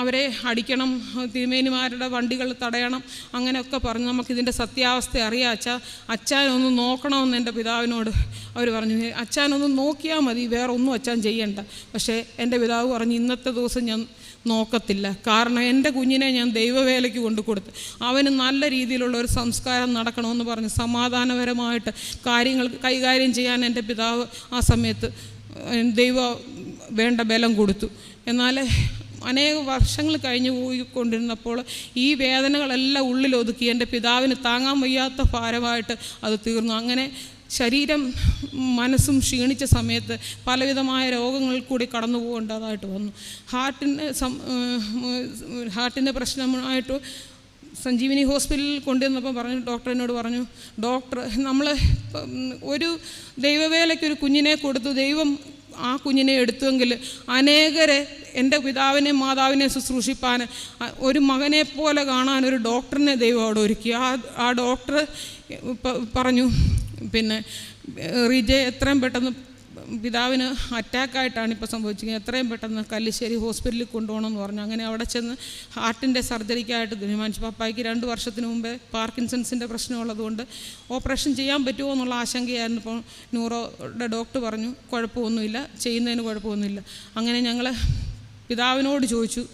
അവരെ അടിക്കണം, തിരുമേനിമാരുടെ വണ്ടികൾ തടയണം, അങ്ങനെയൊക്കെ പറഞ്ഞ് നമുക്കിതിൻ്റെ സത്യാവസ്ഥ അറിയാം. അച്ഛനൊന്ന് നോക്കണമെന്ന് എൻ്റെ പിതാവിനോട് അവർ പറഞ്ഞു. അച്ഛനൊന്ന് നോക്കിയാൽ മതി, വേറെ ഒന്നും അച്ഛൻ ചെയ്യണ്ട. പക്ഷേ എൻ്റെ പിതാവ് പറഞ്ഞു, ഇന്നത്തെ ദിവസം ഞാൻ നോക്കത്തില്ല. കാരണം എൻ്റെ കുഞ്ഞിനെ ഞാൻ ദൈവവേലയ്ക്ക് കൊണ്ടു കൊടുത്തു. അവന് നല്ല രീതിയിലുള്ള ഒരു സംസ്കാരം നടക്കണമെന്ന് പറഞ്ഞ് സമാധാനപരമായിട്ട് കാര്യങ്ങൾ കൈകാര്യം ചെയ്യാൻ എൻ്റെ പിതാവ് ആ സമയത്ത് ദൈവം വേണ്ട ബലം കൊടുത്തു. എന്നാൽ അനേക വർഷങ്ങൾ കഴിഞ്ഞു പോയിക്കൊണ്ടിരുന്നപ്പോൾ ഈ വേദനകളെല്ലാം ഉള്ളിലൊതുക്കി എൻ്റെ പിതാവിന് താങ്ങാൻ വയ്യാത്ത ഭാരമായിട്ട് അത് തീർന്നു. അങ്ങനെ ശരീരം മനസ്സും ക്ഷീണിച്ച സമയത്ത് പലവിധമായ രോഗങ്ങളിൽ കൂടി കടന്നു പോകേണ്ടതായിട്ട് വന്നു. ഹാർട്ടിൻ്റെ പ്രശ്നമായിട്ട് സഞ്ജീവനി ഹോസ്പിറ്റലിൽ കൊണ്ടുവന്നപ്പോൾ ഡോക്ടറിനോട് പറഞ്ഞു, ഡോക്ടർ, നമ്മൾ ഒരു ദൈവവേലയ്ക്കൊരു കുഞ്ഞിനെ കൊടുത്തു, ദൈവം ആ കുഞ്ഞിനെ എടുത്തുവെങ്കിൽ അനേകരെ എൻ്റെ പിതാവിനെ മാതാവിനെ ശുശ്രൂഷിപ്പാൻ ഒരു മകനെ പോലെ കാണാൻ ഒരു ഡോക്ടറിനെ ദൈവം അവിടെ ഒരുക്കി. ആ ഡോക്ടർ പറഞ്ഞു, പിന്നെ റിജെ എത്രയും പെട്ടെന്ന് പിതാവിന് അറ്റാക്കായിട്ടാണ് ഇപ്പോൾ സംഭവിച്ചിരിക്കുന്നത്, എത്രയും പെട്ടെന്ന് കല്ലിശ്ശേരി ഹോസ്പിറ്റലിൽ കൊണ്ടുപോകണമെന്ന് പറഞ്ഞു. അങ്ങനെ അവിടെ ചെന്ന് ഹാർട്ടിൻ്റെ സർജറിക്കായിട്ട് തീരുമാനിച്ചു. പപ്പായ്ക്ക് 2 വർഷത്തിന് മുമ്പേ പാർക്കിൻസൺസിൻ്റെ പ്രശ്നമുള്ളതുകൊണ്ട് ഓപ്പറേഷൻ ചെയ്യാൻ പറ്റുമോ എന്നുള്ള ആശങ്കയായിരുന്നു. ഇപ്പോൾ ന്യൂറോയുടെ ഡോക്ടർ പറഞ്ഞു കുഴപ്പമൊന്നുമില്ല, ചെയ്യുന്നതിന് കുഴപ്പമൊന്നുമില്ല. അങ്ങനെ ഞങ്ങൾ പിതാവിനോട് ചോദിച്ചു,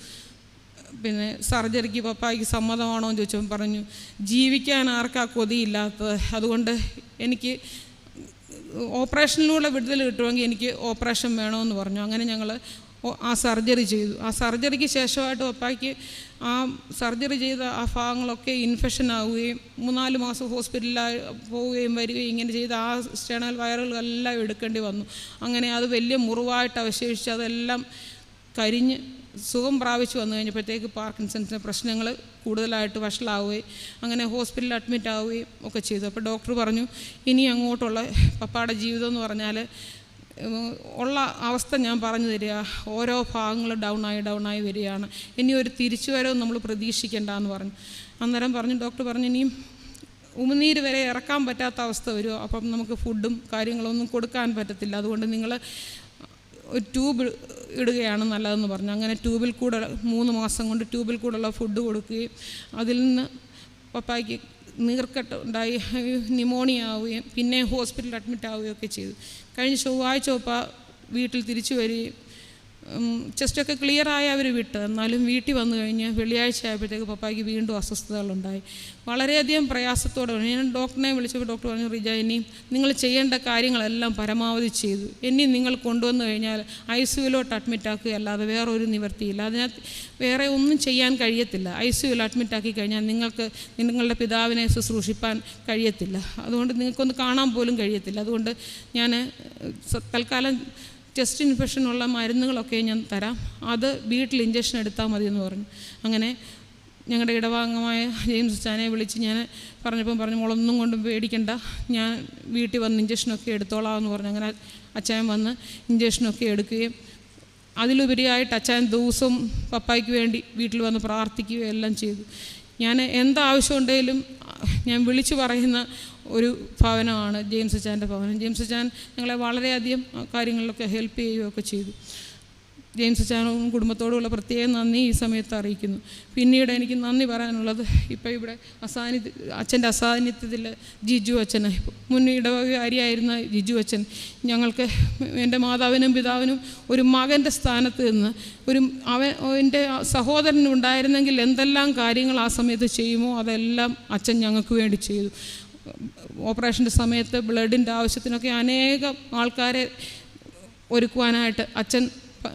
പിന്നെ സർജറിക്ക് പപ്പായ്ക്ക് സമ്മതമാണോ എന്ന് ചോദിച്ചപ്പോൾ പറഞ്ഞു, ജീവിക്കാൻ ആർക്കാ കൊതിയില്ലാത്തത്, അതുകൊണ്ട് എനിക്ക് ഓപ്പറേഷനിലൂടെ വിടുതൽ കിട്ടുമെങ്കിൽ എനിക്ക് ഓപ്പറേഷൻ വേണമെന്ന് പറഞ്ഞു. അങ്ങനെ ഞങ്ങൾ ആ സർജറി ചെയ്തു. ആ സർജറിക്ക് ശേഷമായിട്ട് പപ്പായ്ക്ക് ആ സർജറി ചെയ്ത ആ ഭാഗങ്ങളൊക്കെ ഇൻഫെക്ഷൻ ആവുകയും 3-4 മാസം ഹോസ്പിറ്റലിൽ പോവുകയും വരികയും ഇങ്ങനെ ചെയ്ത് ആ സ്റ്റെർണൽ വയറുകളെല്ലാം എടുക്കേണ്ടി വന്നു. അങ്ങനെ അത് വലിയ മുറിവായിട്ട് അവശേഷിച്ച് അതെല്ലാം കരിഞ്ഞ് സുഖം പ്രാപിച്ചു വന്നു കഴിഞ്ഞപ്പോഴത്തേക്ക് പാർക്കിൻസൺസിൻ്റെ പ്രശ്നങ്ങൾ കൂടുതലായിട്ട് വഷളാവുകയും അങ്ങനെ ഹോസ്പിറ്റലിൽ അഡ്മിറ്റ് ആവുകയും ഒക്കെ ചെയ്തു. അപ്പോൾ ഡോക്ടർ പറഞ്ഞു, ഇനി അങ്ങോട്ടുള്ള പപ്പായുടെ ജീവിതം എന്ന് പറഞ്ഞാൽ ഉള്ള അവസ്ഥ ഞാൻ പറഞ്ഞു തരിക, ഓരോ ഭാഗങ്ങളും ഡൗണായി വരികയാണ്, ഇനി ഒരു തിരിച്ചുവരവും നമ്മൾ പ്രതീക്ഷിക്കേണ്ടെന്ന് പറഞ്ഞു. അന്നേരം ഡോക്ടർ പറഞ്ഞു, ഇനിയും ഉമിനീര് വരെ ഇറക്കാൻ പറ്റാത്ത അവസ്ഥ വരുമോ, അപ്പം നമുക്ക് ഫുഡും കാര്യങ്ങളൊന്നും കൊടുക്കാൻ പറ്റത്തില്ല, അതുകൊണ്ട് നിങ്ങൾ ഒരു ട്യൂബ് ഇടുകയാണ് നല്ലതെന്ന് പറഞ്ഞു. അങ്ങനെ ട്യൂബിൽ കൂടെ 3 മാസം കൊണ്ട് ട്യൂബിൽ കൂടെയുള്ള ഫുഡ് കൊടുക്കുകയും അതിൽ നിന്ന് പപ്പായ്ക്ക് നീർക്കെട്ട് ഉണ്ടായി ന്യൂമോണിയ ആവുകയും പിന്നെ ഹോസ്പിറ്റലിൽ അഡ്മിറ്റ് ആവുകയൊക്കെ ചെയ്തു. കഴിഞ്ഞ ചൊവ്വാഴ്ച പപ്പ വീട്ടിൽ തിരിച്ചു വരികയും ചെസ്റ്റൊക്കെ ക്ലിയറായി അവർ വിട്ട്. എന്നാലും വീട്ടിൽ വന്നു കഴിഞ്ഞ് വെള്ളിയാഴ്ച ആയപ്പോഴത്തേക്ക് പപ്പായ്ക്ക് വീണ്ടും അസ്വസ്ഥതകളുണ്ടായി. വളരെയധികം പ്രയാസത്തോടെ ഞാൻ ഡോക്ടറിനെ വിളിച്ചപ്പോൾ ഡോക്ടർ പറഞ്ഞു, റിജ ഇനിയും നിങ്ങൾ ചെയ്യേണ്ട കാര്യങ്ങളെല്ലാം പരമാവധി ചെയ്തു. ഇനി നിങ്ങൾ കൊണ്ടുവന്നു കഴിഞ്ഞാൽ ICUവിലോട്ട് അഡ്മിറ്റ് ആക്കുക അല്ലാതെ വേറെ ഒരു നിവൃത്തിയില്ല. അതിനകത്ത് വേറെ ഒന്നും ചെയ്യാൻ കഴിയത്തില്ല. ICUവിൽ അഡ്മിറ്റാക്കി കഴിഞ്ഞാൽ നിങ്ങൾക്ക് നിങ്ങളുടെ പിതാവിനെ ശുശ്രൂഷിപ്പാൻ കഴിയത്തില്ല. അതുകൊണ്ട് നിങ്ങൾക്കൊന്ന് കാണാൻ പോലും കഴിയത്തില്ല. അതുകൊണ്ട് ഞാൻ തൽക്കാലം ചെസ്റ്റ് ഇൻഫെക്ഷനുള്ള മരുന്നുകളൊക്കെ ഞാൻ തരാം, അത് വീട്ടിൽ ഇഞ്ചക്ഷൻ എടുത്താൽ മതിയെന്ന് പറഞ്ഞു. അങ്ങനെ ഞങ്ങളുടെ ഇടവാംഗമായ ജെയിംസ് അച്ചാനെ വിളിച്ച് ഞാൻ പറഞ്ഞു, മോളൊന്നും കൊണ്ടും പേടിക്കണ്ട, ഞാൻ വീട്ടിൽ വന്ന് ഇഞ്ചക്ഷനൊക്കെ എടുത്തോളാമെന്ന് പറഞ്ഞു. അങ്ങനെ അച്ചായൻ വന്ന് ഇഞ്ചക്ഷനൊക്കെ എടുക്കുകയും അതിലുപരിയായിട്ട് അച്ചായൻ ദിവസവും പപ്പായ്ക്ക് വേണ്ടി വീട്ടിൽ വന്ന് പ്രാർത്ഥിക്കുകയും എല്ലാം ചെയ്തു. ഞാൻ എന്താവശ്യമുണ്ടെങ്കിലും ഞാൻ വിളിച്ചു പറയുന്ന ഒരു ഭവനമാണ് ജെയിംസ് അച്ചാൻ്റെ ഭവനം. ജെയിംസ് അച്ചാൻ ഞങ്ങളെ വളരെയധികം കാര്യങ്ങളിലൊക്കെ ഹെൽപ്പ് ചെയ്യുകയൊക്കെ ചെയ്തു. ജെയിംസ് അച്ചാനും കുടുംബത്തോടുള്ള പ്രത്യേക നന്ദി ഈ സമയത്ത് അറിയിക്കുന്നു. പിന്നീട് എനിക്ക് നന്ദി പറയാനുള്ളത്, ഇപ്പോൾ ഇവിടെ അച്ഛൻ്റെ അസാന്നിധ്യത്തിൽ ജിജു അച്ഛന്, മുൻ ഇടവകാരിയായിരുന്ന ജിജു അച്ഛൻ ഞങ്ങൾക്ക്, എൻ്റെ മാതാവിനും പിതാവിനും ഒരു മകൻ്റെ സ്ഥാനത്ത് നിന്ന് എൻ്റെ സഹോദരനുണ്ടായിരുന്നെങ്കിൽ എന്തെല്ലാം കാര്യങ്ങൾ ആ സമയത്ത് ചെയ്യുമോ അതെല്ലാം അച്ഛൻ ഞങ്ങൾക്ക് വേണ്ടി ചെയ്തു. ഓപ്പറേഷൻ്റെ സമയത്ത് ബ്ലഡിൻ്റെ ആവശ്യത്തിനൊക്കെ അനേകം ആൾക്കാരെ ഒരുക്കുവാനായിട്ട് അച്ഛൻ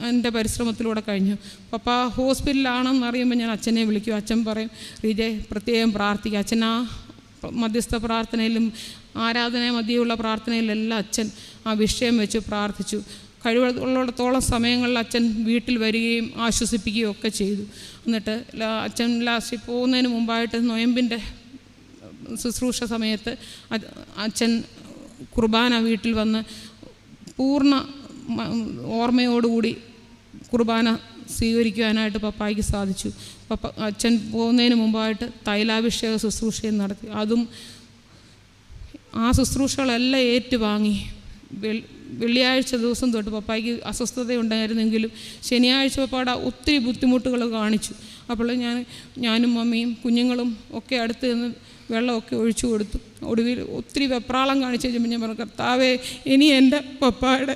എൻ്റെ പരിശ്രമത്തിലൂടെ കഴിഞ്ഞു. പപ്പ ഹോസ്പിറ്റലിലാണെന്ന് അറിയുമ്പോൾ ഞാൻ അച്ഛനെ വിളിക്കും. അച്ഛൻ പറയും, റിജെ പ്രത്യേകം പ്രാർത്ഥിക്കുക. അച്ഛൻ ആ മധ്യസ്ഥ പ്രാർത്ഥനയിലും ആരാധന മധ്യയുള്ള പ്രാർത്ഥനയിലെല്ലാം അച്ഛൻ ആ വിഷയം വെച്ച് പ്രാർത്ഥിച്ചു. കഴിവുള്ളിടത്തോളം സമയങ്ങളിൽ അച്ഛൻ വീട്ടിൽ വരികയും ആശ്വസിപ്പിക്കുകയും ഒക്കെ ചെയ്തു. എന്നിട്ട് അച്ഛൻ ലാസ്റ്റ് പോകുന്നതിന് മുമ്പായിട്ട് നൊയമ്പിൻ്റെ ശുശ്രൂഷ സമയത്ത് അച്ഛൻ കുർബാന വീട്ടിൽ വന്ന് പൂർണ്ണ ഓർമ്മയോടുകൂടി കുർബാന സ്വീകരിക്കുവാനായിട്ട് പപ്പായ്ക്ക് സാധിച്ചു. അച്ഛൻ പോകുന്നതിന് മുമ്പായിട്ട് തൈലാഭിഷേക ശുശ്രൂഷയും നടത്തി. അതും ആ ശുശ്രൂഷകളെല്ലാം ഏറ്റുവാങ്ങി. വെള്ളിയാഴ്ച ദിവസം തൊട്ട് പപ്പായ്ക്ക് അസ്വസ്ഥതയുണ്ടായിരുന്നെങ്കിലും ശനിയാഴ്ച പപ്പായുടെ ഒത്തിരി ബുദ്ധിമുട്ടുകൾ കാണിച്ചു. അപ്പോൾ ഞാനും മമ്മിയും കുഞ്ഞുങ്ങളും ഒക്കെ അടുത്ത് നിന്ന് വെള്ളമൊക്കെ ഒഴിച്ചു കൊടുത്തു. ഒടുവിൽ ഒത്തിരി വെപ്രാളം കാണിച്ചു കഴിഞ്ഞപ്പോൾ ഞാൻ പറഞ്ഞു, കർത്താവേ ഇനി എൻ്റെ പപ്പായുടെ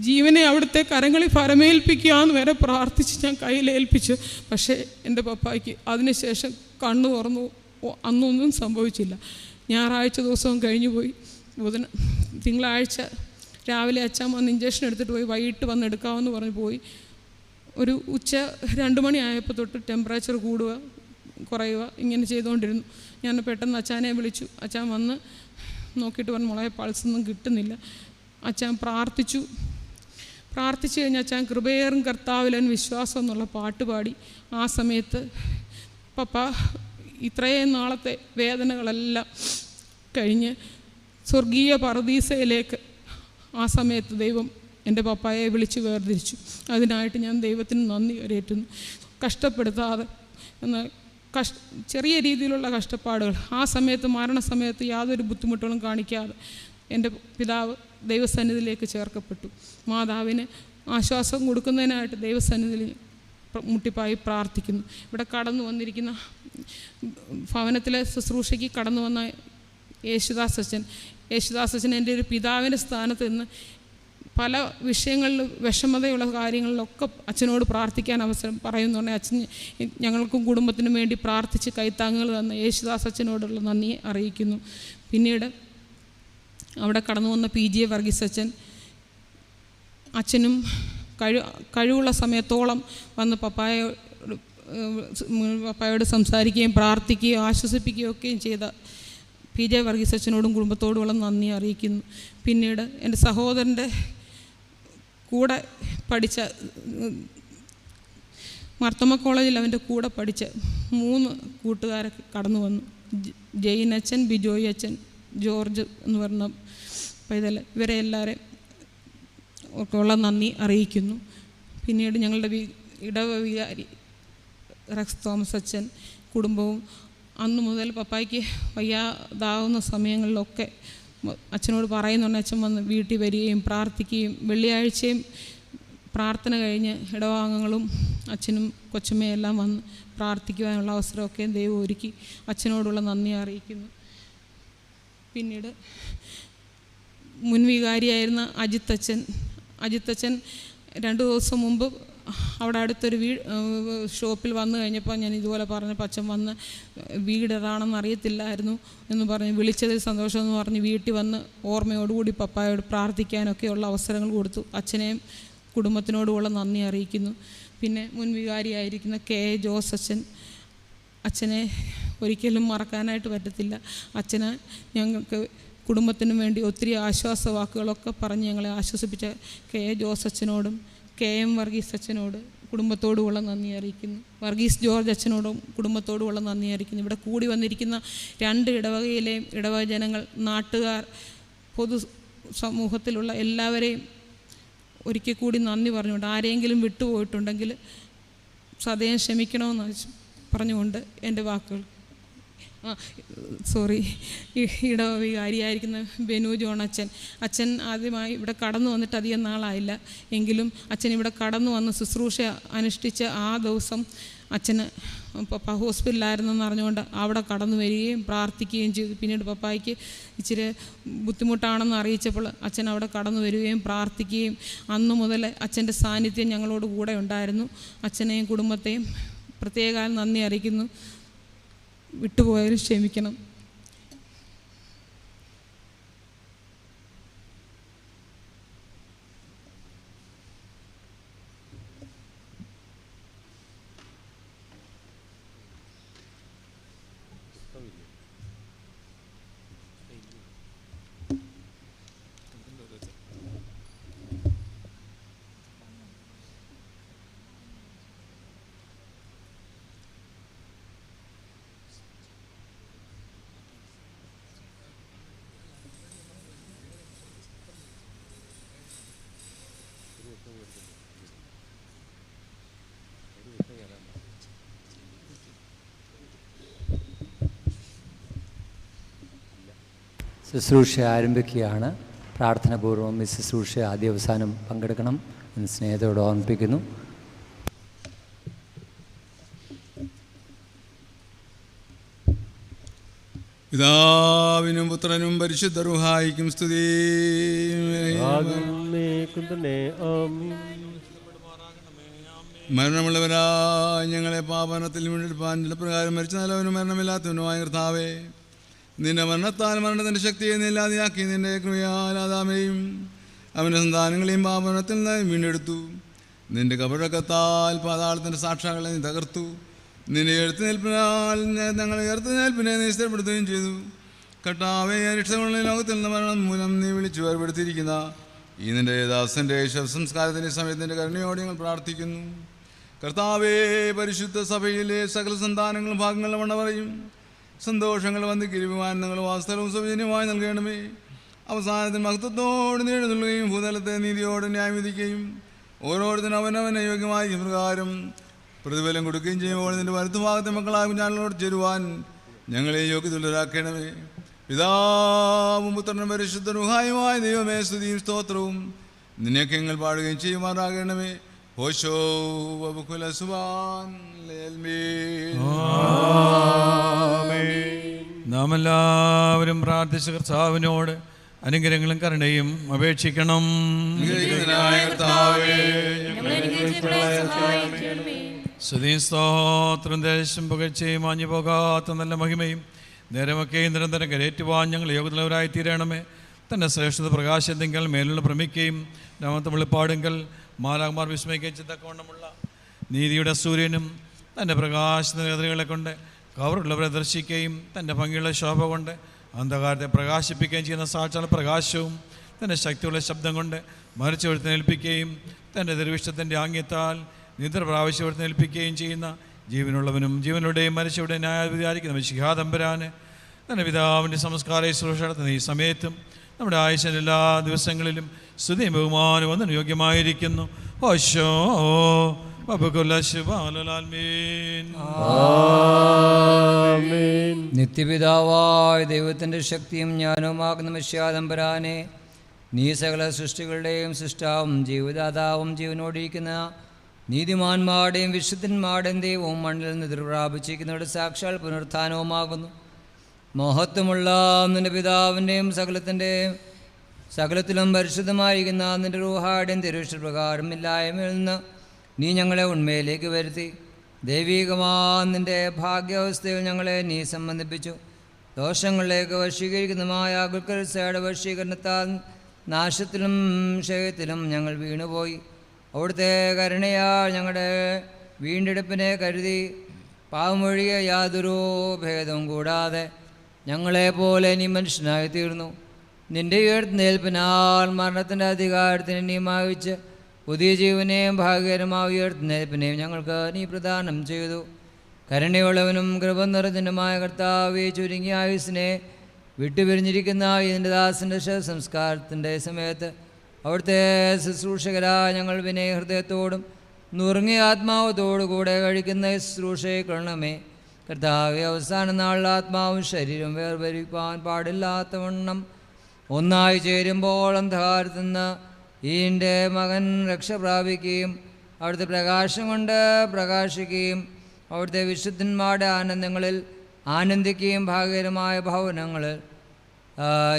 ജീവനെ അവിടുത്തെ കരങ്ങളിൽ ഫലമേൽപ്പിക്കുകയെന്ന് വരെ പ്രാർത്ഥിച്ച് ഞാൻ കയ്യിലേൽപ്പിച്ചു. പക്ഷേ എൻ്റെ പപ്പായ്ക്ക് അതിനുശേഷം കണ്ണു തുറന്നു. അന്നൊന്നും സംഭവിച്ചില്ല. ഞായറാഴ്ച ദിവസവും കഴിഞ്ഞു പോയി. തിങ്കളാഴ്ച രാവിലെ അച്ഛൻ വന്ന് ഇഞ്ചക്ഷൻ എടുത്തിട്ട് പോയി. വൈകിട്ട് വന്ന് എടുക്കാമെന്ന് പറഞ്ഞ് പോയി. ഒരു ഉച്ച 2 മണി ആയപ്പോൾ തൊട്ട് ടെമ്പറേച്ചർ കൂടുക കുറയുക ഇങ്ങനെ ചെയ്തുകൊണ്ടിരുന്നു. ഞാൻ പെട്ടെന്ന് അച്ഛനെ വിളിച്ചു. അച്ഛൻ വന്ന് നോക്കിയിട്ട് പറഞ്ഞു, മോളെ പൾസൊന്നും കിട്ടുന്നില്ല. അച്ഛൻ പ്രാർത്ഥിച്ചു കഴിഞ്ഞ് അച്ഛൻ കൃപയേറും കർത്താവിലൻ വിശ്വാസം എന്നുള്ള പാട്ട് പാടി. ആ സമയത്ത് പപ്പ ഇത്രയും നാളത്തെ വേദനകളെല്ലാം കഴിഞ്ഞ് സ്വർഗീയ പറുദീസയിലേക്ക് ആ സമയത്ത് ദൈവം എൻ്റെ പപ്പായെ വിളിച്ച് വേർതിരിച്ചു. അതിനായിട്ട് ഞാൻ ദൈവത്തിന് നന്ദി കരയേറ്റുന്നു. കഷ്ടപ്പെടുത്താതെ എന്നാൽ ചെറിയ രീതിയിലുള്ള കഷ്ടപ്പാടുകൾ ആ സമയത്ത് മരണസമയത്ത് യാതൊരു ബുദ്ധിമുട്ടുകളും കാണിക്കാതെ എൻ്റെ പിതാവ് ദൈവസന്നിധിയിലേക്ക് ചേർക്കപ്പെട്ടു. മാതാവിന് ആശ്വാസം കൊടുക്കുന്നതിനായിട്ട് ദൈവസന്നിധിയിൽ മുട്ടിപ്പായി പ്രാർത്ഥിക്കുന്നു. ഇവിടെ കടന്നു വന്നിരിക്കുന്ന ഭവനത്തിലെ ശുശ്രൂഷയ്ക്ക് കടന്നു വന്ന യേശുദാസ് അച്ഛൻ എൻ്റെ ഒരു പിതാവിൻ്റെ സ്ഥാനത്ത് നിന്ന് പല വിഷയങ്ങളിൽ വിഷമതയുള്ള കാര്യങ്ങളിലൊക്കെ അച്ഛനോട് പ്രാർത്ഥിക്കാൻ അവസരം പറയുന്നുണ്ട്. അച്ഛൻ ഞങ്ങൾക്കും കുടുംബത്തിനും വേണ്ടി പ്രാർത്ഥിച്ച് കൈത്താങ്ങുകൾ തന്ന യേശുദാസ് അച്ഛനോടുള്ള നന്ദി അറിയിക്കുന്നു. പിന്നീട് അവിടെ കടന്നു വന്ന PJ വർഗീസ് അച്ഛനും കഴിവുള്ള സമയത്തോളം വന്ന് പപ്പായോട് സംസാരിക്കുകയും പ്രാർത്ഥിക്കുകയും ആശ്വസിപ്പിക്കുകയും ഒക്കെയും ചെയ്ത PJ വർഗീസ് അച്ഛനോടും കുടുംബത്തോടുമുള്ള നന്ദി അറിയിക്കുന്നു. പിന്നീട് എൻ്റെ സഹോദരൻ്റെ കൂടെ പഠിച്ച മാർത്തോമ കോളേജിൽ അവൻ്റെ കൂടെ പഠിച്ച 3 കൂട്ടുകാരൊക്കെ കടന്നു വന്നു. ജെയിൻ അച്ഛൻ, ബിജോയ് അച്ഛൻ, ജോർജ് എന്ന് പറഞ്ഞ പൈതൽ, ഇവരെ എല്ലാവരെയും ഒക്കെ ഉള്ള നന്ദി അറിയിക്കുന്നു. പിന്നീട് ഞങ്ങളുടെ ഇടവവികാരി റെക്സ് തോമസ് അച്ഛൻ കുടുംബവും അന്ന് മുതൽ പപ്പായ്ക്ക് വയ്യാതാവുന്ന സമയങ്ങളിലൊക്കെ അച്ഛനോട് പറയുന്നുണ്ട്. അച്ഛൻ വന്ന് വീട്ടിൽ വരികയും പ്രാർത്ഥിക്കുകയും വെള്ളിയാഴ്ചയും പ്രാർത്ഥന കഴിഞ്ഞ് ഇടവാംഗങ്ങളും അച്ഛനും കൊച്ചമ്മയും എല്ലാം വന്ന് പ്രാർത്ഥിക്കുവാനുള്ള അവസരമൊക്കെ ദൈവം ഒരുക്കി. അച്ഛനോടുള്ള നന്ദി അറിയിക്കുന്നു. പിന്നീട് മുൻവികാരിയായിരുന്ന അജിത്തച്ഛൻ 2 ദിവസം മുമ്പ് അവിടെ അടുത്തൊരു ഷോപ്പിൽ വന്നു കഴിഞ്ഞപ്പോൾ ഞാൻ ഇതുപോലെ പറഞ്ഞപ്പോൾ അച്ഛൻ വന്ന് വീട് ഏതാണെന്ന് അറിയത്തില്ലായിരുന്നു എന്ന് പറഞ്ഞ് വിളിച്ചതിൽ സന്തോഷമെന്ന് പറഞ്ഞ് വീട്ടിൽ വന്ന് ഓർമ്മയോടുകൂടി പപ്പായോട് പ്രാർത്ഥിക്കാനൊക്കെയുള്ള അവസരങ്ങൾ കൊടുത്തു. അച്ഛനെയും കുടുംബത്തിനോടുമുള്ള നന്ദി അറിയിക്കുന്നു. പിന്നെ മുൻവികാരിയായിരിക്കുന്ന കെ ജോസ് അച്ഛനെ ഒരിക്കലും മറക്കാനായിട്ട് പറ്റത്തില്ല. അച്ഛന് ഞങ്ങൾക്ക് കുടുംബത്തിനും വേണ്ടി ഒത്തിരി ആശ്വാസ വാക്കുകളൊക്കെ പറഞ്ഞ് ഞങ്ങളെ ആശ്വസിപ്പിച്ച കെ ജോസ് അച്ഛനോടും KM വർഗീസ് അച്ഛനോട് കുടുംബത്തോടുമുള്ള നന്ദി അറിയിക്കുന്നു. വർഗീസ് ജോർജ് അച്ഛനോടും കുടുംബത്തോടുമുള്ള നന്ദി അറിയിക്കുന്നു. ഇവിടെ കൂടി വന്നിരിക്കുന്ന 2 ഇടവകയിലെയും ഇടവക ജനങ്ങൾ, നാട്ടുകാർ, പൊതു സമൂഹത്തിലുള്ള എല്ലാവരെയും ഒരിക്കൽ കൂടി നന്ദി പറഞ്ഞുകൊണ്ട്, ആരെങ്കിലും വിട്ടുപോയിട്ടുണ്ടെങ്കിൽ സദയം ക്ഷമിക്കണമെന്ന് പറഞ്ഞുകൊണ്ട് എൻ്റെ വാക്കുകൾ ഇടവികാരിയായിരിക്കുന്ന ബെനു ജോൺ അച്ഛൻ ആദ്യമായി ഇവിടെ കടന്നു വന്നിട്ട് അധികം നാളായില്ല. എങ്കിലും അച്ഛൻ ഇവിടെ കടന്നു വന്ന് ശുശ്രൂഷ അനുഷ്ഠിച്ച ആ ദിവസം അച്ഛന് പപ്പ ഹോസ്പിറ്റലിലായിരുന്നെന്ന് അറിഞ്ഞുകൊണ്ട് അവിടെ കടന്നു വരികയും പ്രാർത്ഥിക്കുകയും ചെയ്തു. പിന്നീട് പപ്പായ്ക്ക് ഇച്ചിരി ബുദ്ധിമുട്ടാണെന്ന് അറിയിച്ചപ്പോൾ അച്ഛൻ അവിടെ കടന്നു വരികയും പ്രാർത്ഥിക്കുകയും അന്നു മുതൽ അച്ഛൻ്റെ സാന്നിധ്യം ഞങ്ങളോട് കൂടെ ഉണ്ടായിരുന്നു. അച്ഛനെയും കുടുംബത്തെയും പ്രത്യേകം നന്ദി അറിയിക്കുന്നു. വിട്ടുപോയാലും ക്ഷമിക്കണം. ശുശ്രൂഷ ആരംഭിക്കുകയാണ്. പ്രാർത്ഥനാപൂർവ്വം ഈ ശുശ്രൂഷ ആദ്യ അവസാനം പങ്കെടുക്കണം എന്ന് സ്നേഹത്തോട് ഓർമ്മിപ്പിക്കുന്നു. പിതാവിനും പുത്രനും പരിശുദ്ധ റൂഹായിക്കും സ്തുതി. മരണമുള്ളവരായ ഞങ്ങളെ പാപനത്തിൽ വീണ്ടെടുപ്പാൻ പ്രകാരം മരിച്ച നല്ലവനും മരണമില്ലാത്തവനുമായ കർത്താവേ, നിന്റെ മരണത്താൽ മരണത്തിൻ്റെ ശക്തിയെ നില്ലാതെയാക്കി നിന്റെ കൃപയാൽ ആദാമിനെയും അവൻ്റെ സന്താനങ്ങളെയും പാപനത്തിൽ നിന്ന് വീണ്ടെടുത്തു. നിന്റെ കപടക്കത്താൽ പാതാളത്തിൻ്റെ സാക്ഷാകളെ നീ തകർത്തു. നിന്റെ എഴുത്തുനിൽപ്പിനാൽ ഞങ്ങൾ ഉയർത്തുനിൽപ്പിനെ നീ സ്ഥിരപ്പെടുത്തുകയും ചെയ്തു. കർത്താവേ, രക്ഷകളുള്ള ലോകത്തിൽ നിന്ന് മരണം മൂലം നീ വിളിച്ചു വേർപെടുത്തിയിരിക്കുന്ന ഈ നിന്റെ ദാസൻ്റെ ശവസംസ്കാരത്തിൻ്റെ സമയത്തിൻ്റെ കരുണയോടെ ഞങ്ങൾ പ്രാർത്ഥിക്കുന്നു. കർത്താവേ, പരിശുദ്ധ സഭയിലെ സകല സന്താനങ്ങളും ഭാഗങ്ങളും വണ്ണ പറയും സന്തോഷങ്ങൾ വന്ന് കിരുവാനങ്ങൾ വാസ്തവവും സൗജന്യമായി നൽകണമേ. അവസാനത്തിൽ മഹത്വത്തോട് നേടുന്നുള്ളുകയും ഭൂതലത്തെ നീതിയോട് ന്യായം വിധിക്കുകയും ഓരോരുത്തരും അവനവനെ യോഗ്യമായ പ്രകാരം പ്രതിഫലം കൊടുക്കുകയും ചെയ്യുമ്പോൾ നിന്റെ വലത്തുഭാഗത്തെ മക്കളാകും ഞങ്ങളോട് ചേരുവാൻ ഞങ്ങളെ യോഗ്യതയുള്ളവരാക്കണമേ. പിതാവും പുത്രനും പരിശുദ്ധ റൂഹായുമായ ദൈവമേ, സ്തുതിയും സ്തോത്രവും നിന്നെയൊക്കെ ഞങ്ങൾ പാടുകയും ചെയ്യുമാറാകണമേ. ഓശോ വബുകുല സുബാൻ നാം എല്ലാവരും പ്രാർത്ഥിച്ച കർത്താവിനോട് അനുഗ്രഹങ്ങളും കരുണയും അപേക്ഷിക്കണം. സ്തുതിയും സ്തോത്രം ദേശം പുകഴ്ചയും മാഞ്ഞു പോകാത്ത നല്ല മഹിമയും നേരമൊക്കെയും നിരന്തരം കരയേറ്റുവാൻ ഞങ്ങൾ യോഗ്യതയുള്ളവരായി തീരണമേ. തൻ്റെ ശ്രേഷ്ഠത പ്രകാശത്തിങ്കൽ മേലുള്ള ഭ്രമിക്കുകയും രാമത്തെ വെളിപ്പാടുങ്കൽ മാലാഖമാർ വിസ്മയിക്കുകയും ചിന്തക്കവണ്ണമുള്ള നീതിയുടെ സൂര്യനും തൻ്റെ പ്രകാശനകളെ കൊണ്ട് കവറുള്ളവരെ ദർശിക്കുകയും തൻ്റെ ഭംഗിയുള്ള ശോഭ കൊണ്ട് അന്ധകാരത്തെ പ്രകാശിപ്പിക്കുകയും ചെയ്യുന്ന സാക്ഷാൽ പ്രകാശവും തൻ്റെ ശക്തിയുള്ള ശബ്ദം കൊണ്ട് മരിച്ചെഴുത്തേൽപ്പിക്കുകയും തൻ്റെ ദർവിഷ്ടത്തിൻ്റെ ആംഗ്യത്താൽ നിദ്ര പ്രാവശ്യപ്പെടുത്തേൽപ്പിക്കുകയും ചെയ്യുന്ന ജീവനുള്ളവനും ജീവനുടെയും മരിച്ചവരുടെയും ന്യായാധിപതിയായിരിക്കുന്ന മിശിഹാതമ്പുരാന് തൻ്റെ പിതാവിൻ്റെ സംസ്കാര ശുശ്രൂഷ നടത്തുന്ന ഈ സമയത്തും നമ്മുടെ ആയുസ്സിൻ്റെ എല്ലാ ദിവസങ്ങളിലും സ്തുതിയും ബഹുമാനവും ഒന്നിന് യോഗ്യമായിരിക്കുന്നു. ഓശോ നിത്യപിതാവായ ദൈവത്തിൻ്റെ ശക്തിയും ജ്ഞാനവുമാകുന്ന മിശിഹാതമ്പുരാനെ, നീ സകല സൃഷ്ടികളുടെയും സൃഷ്ടാവും ജീവദാതാവും ജീവനോടിരിക്കുന്ന നീതിമാന്മാരുടെയും വിശുദ്ധന്മാരുടെയും ദൈവവും മണ്ണിൽ നിന്ന് പ്രാപിച്ചിരിക്കുന്നവരുടെ സാക്ഷാൽ പുനരുത്ഥാനവുമാകുന്നു. മഹത്വമുള്ള നിൻ്റെ പിതാവിൻ്റെയും സകലത്തിലും പരിശുദ്ധമായിരിക്കുന്ന നിൻ്റെ റൂഹായുടെയും തിരുവിഷ്ടപ്രകാരം ഇല്ലായ്മയിൽ നിന്ന് നീ ഞങ്ങളെ ഉണ്മയിലേക്ക് വരുത്തി. ദൈവികമായ നിൻ്റെ ഭാഗ്യാവസ്ഥയിൽ ഞങ്ങളെ നീ സംബന്ധിപ്പിച്ചു. ദോഷങ്ങളിലേക്ക് വശീകരിക്കുന്നതുമായ ഗുൽക്കരസയുടെ വശീകരണത്താൽ നാശത്തിലും ക്ഷയത്തിലും ഞങ്ങൾ വീണുപോയി. അവിടുത്തെ കരുണയാൽ ഞങ്ങളുടെ വീണ്ടെടുപ്പിനെ കരുതി പാവമൊഴിയെ യാതൊരു ഭേദവും കൂടാതെ ഞങ്ങളെപ്പോലെ നീ മനുഷ്യനായി തീർന്നു. നിൻ്റെ ഉയർത്തുന്നേൽപ്പിനാൽ മരണത്തിൻ്റെ അധികാരത്തിന് നീ മായിച്ച് പുതിയ ജീവനെയും ഭാഗ്യകരമായ ഉയർത്തുന്നേൽപ്പിനെയും ഞങ്ങൾക്ക് നീ പ്രദാനം ചെയ്തു. കരുണയുള്ളവനും കൃപ നിറഞ്ഞനുമായ കർത്താവേ, ചുരുങ്ങിയ ആയുസ്സിനെ വിട്ടുപിരിഞ്ഞിരിക്കുന്ന ഇതിൻ്റെ ദാസൻ്റെ സംസ്കാരത്തിൻ്റെ സമയത്ത് അവിടുത്തെ ശുശ്രൂഷകരായ ഞങ്ങൾ വിനയഹൃദയത്തോടും നുറുങ്ങിയ ആത്മാവത്തോടു കൂടെ കഴിക്കുന്ന ശുശ്രൂഷയെ കൊള്ളണമേ. കർത്താവെ, അവസാന നാളിൽ ആത്മാവും ശരീരവും വേർപരിപ്പാൻ പാടില്ലാത്തവണ്ണം ഒന്നായി ചേരുമ്പോൾ അന്ധകാരത്തിൽ നിന്ന് ഈൻ്റെ മകൻ രക്ഷ പ്രാപിക്കുകയും അവിടുത്തെ പ്രകാശം കൊണ്ട് പ്രകാശിക്കുകയും അവിടുത്തെ വിശുദ്ധന്മാരുടെ ആനന്ദങ്ങളിൽ ആനന്ദിക്കുകയും ഭാഗ്യകരമായ ഭവനങ്ങളിൽ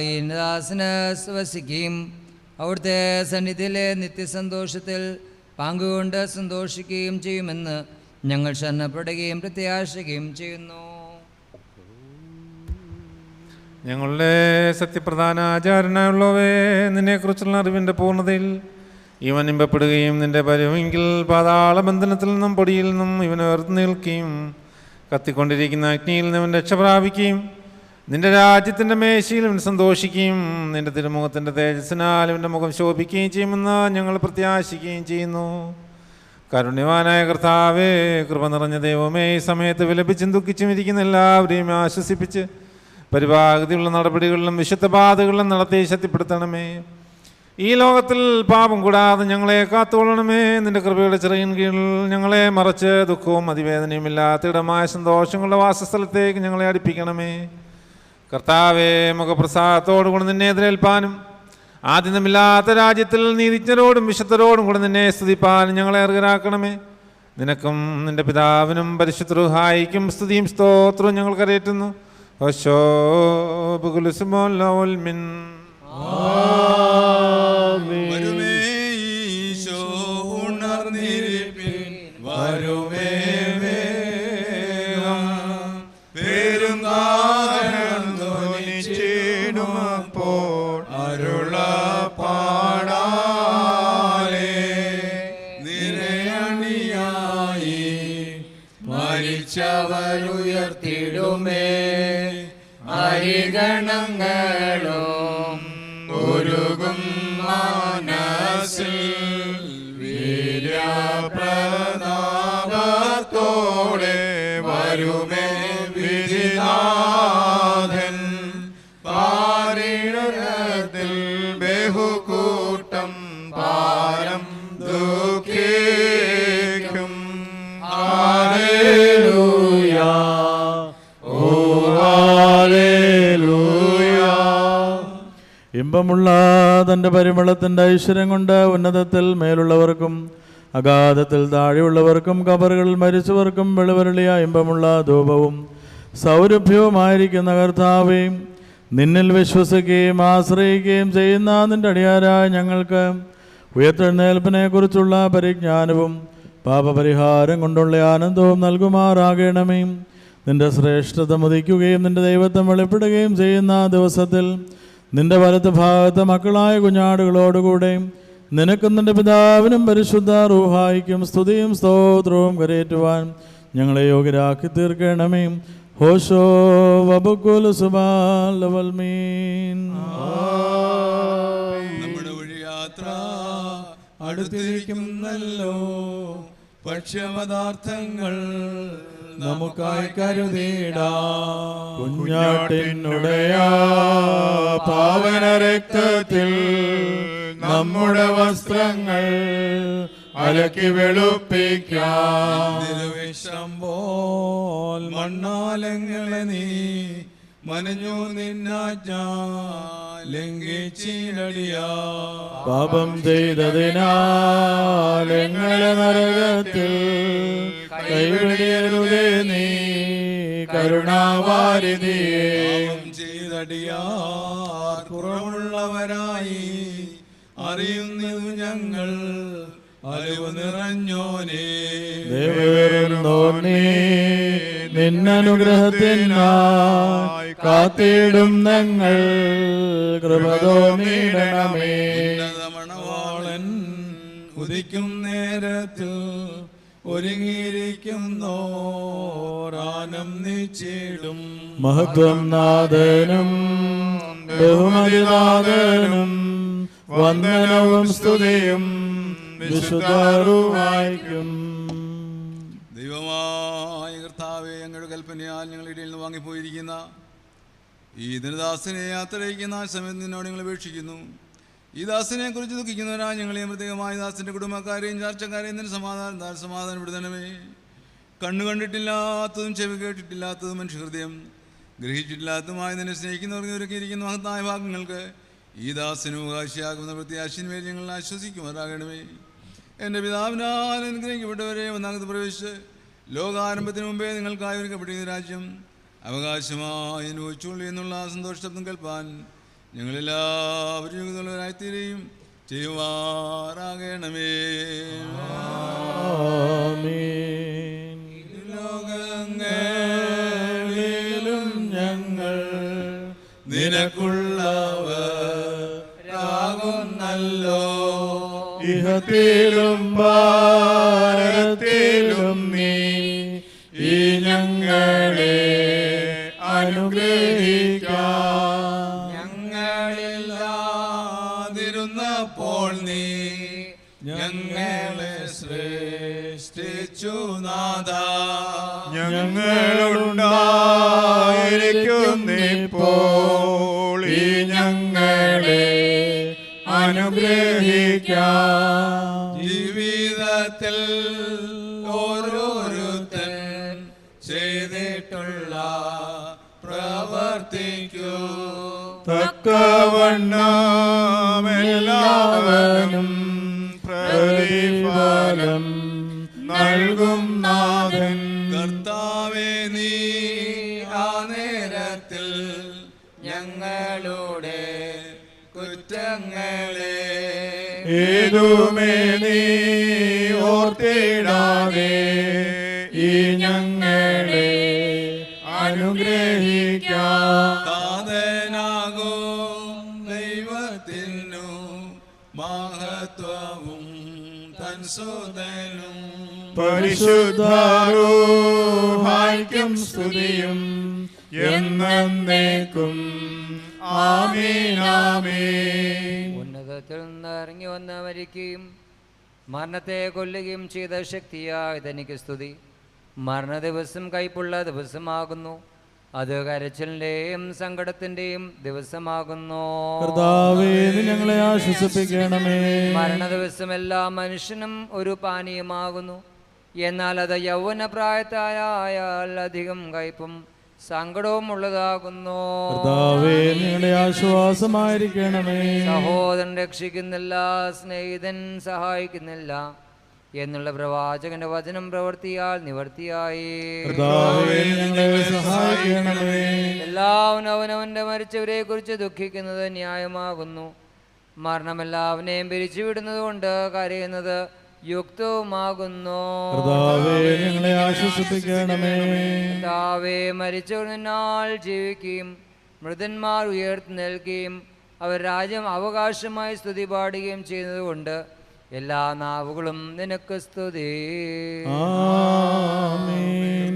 ഈ ദാസന് വസിക്കുകയും അവിടുത്തെ സന്നിധിയിലെ നിത്യസന്തോഷത്തിൽ പങ്കുകൊണ്ട് സന്തോഷിക്കുകയും ചെയ്യുമെന്ന് ഞങ്ങൾ ശരണപ്പെടുകയും പ്രത്യാശിക്കുകയും ചെയ്യുന്നു. ഞങ്ങളുടെ സത്യപ്രധാന ആചാരനായുള്ളവേ, നിന്നെക്കുറിച്ചുള്ള അറിവിൻ്റെ പൂർണ്ണതയിൽ ഇവൻ ഇമ്പപ്പെടുകയും നിൻ്റെ പരുവെങ്കിൽ പാതാള ബന്ധനത്തിൽ നിന്നും പൊടിയിൽ നിന്നും ഇവനെ ഉയർന്നു നിൽക്കുകയും കത്തിക്കൊണ്ടിരിക്കുന്ന അഗ്നിയിൽ നിന്ന് ഇവൻ രക്ഷ പ്രാപിക്കുകയും നിൻ്റെ രാജ്യത്തിൻ്റെ മേശയിൽ ഇവൻ സന്തോഷിക്കുകയും നിൻ്റെ തിരുമുഖത്തിൻ്റെ തേജസ്സിനാൽ ഇവൻ്റെ മുഖം ശോഭിക്കുകയും ചെയ്യുമെന്ന് ഞങ്ങൾ പ്രത്യാശിക്കുകയും ചെയ്യുന്നു. കാരുണ്യവാനായ കർത്താവേ, കൃപ നിറഞ്ഞ ദൈവമേ, ഈ സമയത്ത് വിലപിച്ചും ദുഃഖിച്ചും ഇരിക്കുന്ന എല്ലാവരെയും ആശ്വസിപ്പിച്ച് പരിപാകതിയുള്ള നടപടികളിലും വിശുദ്ധ ബാധകളിലും നടത്തി ശക്തിപ്പെടുത്തണമേ. ഈ ലോകത്തിൽ പാപം കൂടാതെ ഞങ്ങളെ കാത്തുകൊള്ളണമേ. നിൻ്റെ കൃപയുടെ ചെറിയ കീഴിൽ ഞങ്ങളെ മറച്ച് ദുഃഖവും അതിവേദനയും ഇല്ലാത്ത ഇടമായ സന്തോഷങ്ങളുടെ വാസസ്ഥലത്തേക്ക് ഞങ്ങളെ അടുപ്പിക്കണമേ. കർത്താവേ, മുഖപ്രസാദത്തോടുകൂടി നിന്നെ എതിരേൽപ്പാനും ആദ്യമില്ലാത്ത രാജ്യത്തിൽ നീതിജ്ഞരോടും വിശുദ്ധരോടും കൂടെ നിന്നെ സ്തുതിപ്പാനും ഞങ്ങളെ അർഹരാക്കണമേ. നിനക്കും നിൻ്റെ പിതാവിനും പരിശുദ്ധ റൂഹായിക്കും സ്തുതിയും സ്തോത്രവും ഞങ്ങൾ കരയേറ്റുന്നു. ഉയർത്തിടുമേ അരിഗണങ്ങളും ഒരുകും മനസ്സിൽ വീര്യപ്രതാപത്തോടെ വരുമേ വിധിനാഥൻ. പാരിടത്തിൽ ബഹുകൂട്ടം പാരം ദുഃഖിക്കും. ഹല്ലേലൂയ, ഓ ഹല്ലേലൂയ. ഇമ്പമുള്ള തൻ്റെ പരിമളത്തിൻ്റെ ഐശ്വര്യം കൊണ്ട് ഉന്നതത്തിൽ മേലുള്ളവർക്കും അഗാധത്തിൽ താഴെയുള്ളവർക്കും കബറുകളിൽ മരിച്ചവർക്കും വെളിവരളിയ ഇമ്പമുള്ള ധൂപവും സൗരഭ്യവുമായിരിക്കുന്ന കർത്താവേ, നിന്നിൽ വിശ്വസിക്കുകയും ആശ്രയിക്കുകയും ചെയ്യുന്ന നിൻ്റെ അടിയാരായ ഞങ്ങൾക്ക് ഉയർത്തെഴുന്നേൽപ്പിനെക്കുറിച്ചുള്ള പരിജ്ഞാനവും പാപപരിഹാരം കൊണ്ടുള്ള ആനന്ദവും നൽകുമാറാകണമേ. നിൻ്റെ ശ്രേഷ്ഠത മുദിക്കുകയും നിൻ്റെ ദൈവത്വം വെളിപ്പെടുകയും ചെയ്യുന്ന ദിവസത്തിൽ നിൻ്റെ വലത്ത് ഭാഗത്ത് മക്കളായ കുഞ്ഞാടുകളോടുകൂടെ നിനക്കും നിൻ്റെ പിതാവിനും പരിശുദ്ധ റൂഹായിക്കും സ്തുതിയും സ്തോത്രവും കരയേറ്റുവാൻ ഞങ്ങളെ യോഗ്യരാക്കി തീർക്കണമേ. ഹോശോ വബുക്കുൽ സുബാൽ വൽമീൻ. നമ്മുടെ വഴിയാത്ര അടുത്തിരിക്കുന്നല്ലോ, ഭക്ഷ്യപദാർത്ഥങ്ങൾ നമുക്കായി കരുതിടാം. കുഞ്ഞാട്ടിനുടയ പാവന രക്തത്തിൽ നമ്മുടെ വസ്ത്രങ്ങൾ അലക്കി വെളുപ്പിക്കാം. നിലവിഷം പോൽ മണ്ണാലങ്ങളെ നീ മനഞ്ഞു നിന്നാജ്ഞ ലംഘിച്ചിടടിയാ പാപം ചെയ്തതിനാൽ ഞങ്ങളെ നരകത്തിൽ കൈവിടരുതേ നീ കരുണാവാരിധിയേ ചെയ്തടിയാർ കുറവുള്ളവരായി അറിയുന്നത് ഞങ്ങൾ അറിവ് നിറഞ്ഞോനേ ദേവനോനേ നിന്നനുഗ്രഹത്തിനായി കാത്തിടും ഞങ്ങൾ കൃപ തോന്നിയിടണമേ. മണവാളൻ ഉദിക്കും നേരത്തിൽ ഒരുങ്ങിയിരിക്കുന്നോരാനന്ദിച്ചിടും മഹത്വം നാഥനും ബഹുമതിനാഥനും വന്ദനവും സ്തുതിയും വിശുദ്ധരുവായിക്കും. ദൈവമായ കർത്താവേ, ഞങ്ങളുടെ കൽപ്പനയാൽ ഞങ്ങളുടെ ഇടയിൽ നിന്ന് വാങ്ങിപ്പോയിരിക്കുന്ന ഈ ദിനദാസനെ യാത്രയ്ക്കുന്ന ആ സമയത്ത് നിന്നോട് ഞങ്ങൾ അപേക്ഷിക്കുന്നു. ഈ ദാസനെ കുറിച്ച് ദുഃഖിക്കുന്നവരാ ഞങ്ങളെയും പ്രത്യേകമായ ദാസൻ്റെ കുടുംബക്കാരെയും ചാർച്ചക്കാരെയും തന്നെ സമാധാനപ്പെടുത്തണമേ. കണ്ണു കണ്ടിട്ടില്ലാത്തതും ചെവി കേട്ടിട്ടില്ലാത്തതും മനുഷ്യഹൃദയം ഗ്രഹിച്ചിട്ടില്ലാത്തതുമായി നിന്നെ സ്നേഹിക്കുന്നവർക്ക് ഒരുക്കിയിരിക്കുന്ന മഹത്തായ ഭാഗങ്ങൾക്ക് ഈ ദാസന് അവകാശിയാകുന്ന പ്രത്യാശിന്മേൽ ഞങ്ങൾ ആശ്വസിക്കുമാറാകണമേ. എൻ്റെ പിതാവിനാൽ അനുഗ്രഹിക്കപ്പെട്ടവരെ ഒന്നാമത് പ്രവേശിച്ച് ലോകാരംഭത്തിന് മുമ്പേ നിങ്ങൾക്കായി ഒരുക്കപ്പെട്ടിരുന്ന രാജ്യം അവകാശമായി അനുഭവിച്ചുള്ളൂ എന്നുള്ള സന്തോഷത്വം കേൾപ്പാൻ ഞങ്ങളെല്ലാവരും യോഗ്യതയുള്ളവരായിത്തീരുകയും ചെയ്യുമാറാകണമേ. ലോകങ്ങളിലും ഞങ്ങൾ നിനക്കുള്ളവരാകുന്നല്ലോ. ഇഹത്തിലും ഭാരത്തിലും നീ ഈ ഞങ്ങളെ അനുഗ്രഹിക്കാം. ഞങ്ങളില്ലാതിരുന്നപ്പോൾ നീ ഞങ്ങളെ സൃഷ്ടിച്ചു നാഥ. ഞങ്ങളുണ്ടായിരിക്കുന്നിപ്പോൾ ഈ ഞങ്ങളെ അനുഗ്രഹിക്കാം. ജീവിതത്തിൽ ഓരോരുത്തൻ ചെയ്തിട്ടുള്ള പ്രവർത്തിക്കൂ തക്കവണ്ണം എല്ലാവരും പ്രതിഫലം നൽകും നാഥൻ. കർത്താവേ, നീ ആ നേരത്തിൽ ഞങ്ങളുടെ കുറ്റങ്ങളെ ഏതുമേ നീ ഓർത്തിടാതെ ഈ ഞങ്ങളെ അനുഗ്രഹിക്കാം. താതനാകും ദൈവത്തിനു മഹത്വവും തൻ സുതനും പരിശുദ്ധരൂഹായ്ക്കും സ്തുതിയും എന്നേക്കും. ആമേൻ ആമേൻ. ഉന്നതത്തിൽ നിന്ന് ഇറങ്ങി വന്ന് മരിക്കുകയും മരണത്തെ കൊല്ലുകയും ചെയ്ത ശക്തിയായ തനിക്ക് സ്തുതി. മരണദിവസം കയ്പുള്ള ദിവസമാകുന്നു, അത് കരച്ചിലിൻ്റെയും സങ്കടത്തിൻ്റെയും ദിവസമാകുന്നു. കർത്താവേ, നീ ഞങ്ങളെ ആശ്വസിപ്പിക്കണമേ. മരണദിവസം എല്ലാ മനുഷ്യനും ഒരു പാനീയമാകുന്നു, എന്നാൽ അത് യൗവന പ്രായത്തായാൽ അധികം കയ്പും സങ്കടവും ഉള്ളതാകുന്നു. കർത്താവേ, ഞങ്ങളുടെ ആശ്വാസമായിരിക്കണമേ. സഹോദരൻ രക്ഷിക്കുന്നില്ല, സ്നേഹിതൻ സഹായിക്കുന്നില്ല എന്നുള്ള പ്രവാചകന്റെ വചനം പ്രവൃത്തിയാൽ നിവർത്തിയായി. കർത്താവേ, ഞങ്ങളെ സഹായിക്കണമേ. എല്ലാവനും അവനവന്റെ മരിച്ചവരെ കുറിച്ച് ദുഃഖിക്കുന്നത് ന്യായമാകുന്നു. മരണമെല്ലാവനെയും പിരിച്ചുവിടുന്നത് കൊണ്ട് കരയുന്നത് യുക്തവുമാകുന്നു. കർത്താവേ, ഞങ്ങളെ ആശ്വസിപ്പിക്കണമേ. കർത്താവേ, മരിച്ചവർ നിന്നാൽ ജീവിക്കുകയും മൃതന്മാർ ഉയർത്തെഴുന്നേൽക്കുകയും അവർ രാജ്യം അവകാശമായി സ്തുതി പാടുകയും ചെയ്യുന്നതുകൊണ്ട് എല്ലാ നാവുകളും നിനക്ക് സ്തുതി. ആമേൻ.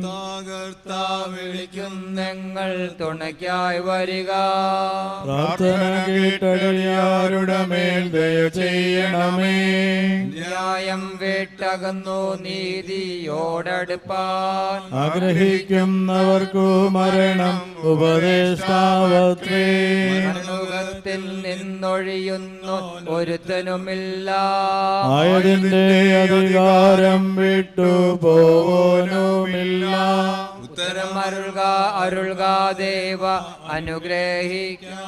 വിളിക്കും ഞങ്ങൾ തുണയ്ക്കായി വരിക. പ്രാർത്ഥന കേട്ടടിയാരുടെ മേൽ ദയ ചെയ്യണമേ. ന്യായം വേട്ടകന്നു നീതിയോടടുപ്പാൻ ആഗ്രഹിക്കുന്നവർക്കു മരണം ഉപദേഷ്ടാവത്രേ. മരണത്തിൽ നിന്നൊഴിയുന്നു ഒരുത്തനുമില്ല. ആയതിന്റെ അധികാരം വിട്ടു പോവാനുമില്ല. ഉത്തരമരുൾക അരുൾക ദേവ അനുഗ്രഹിക്കാം.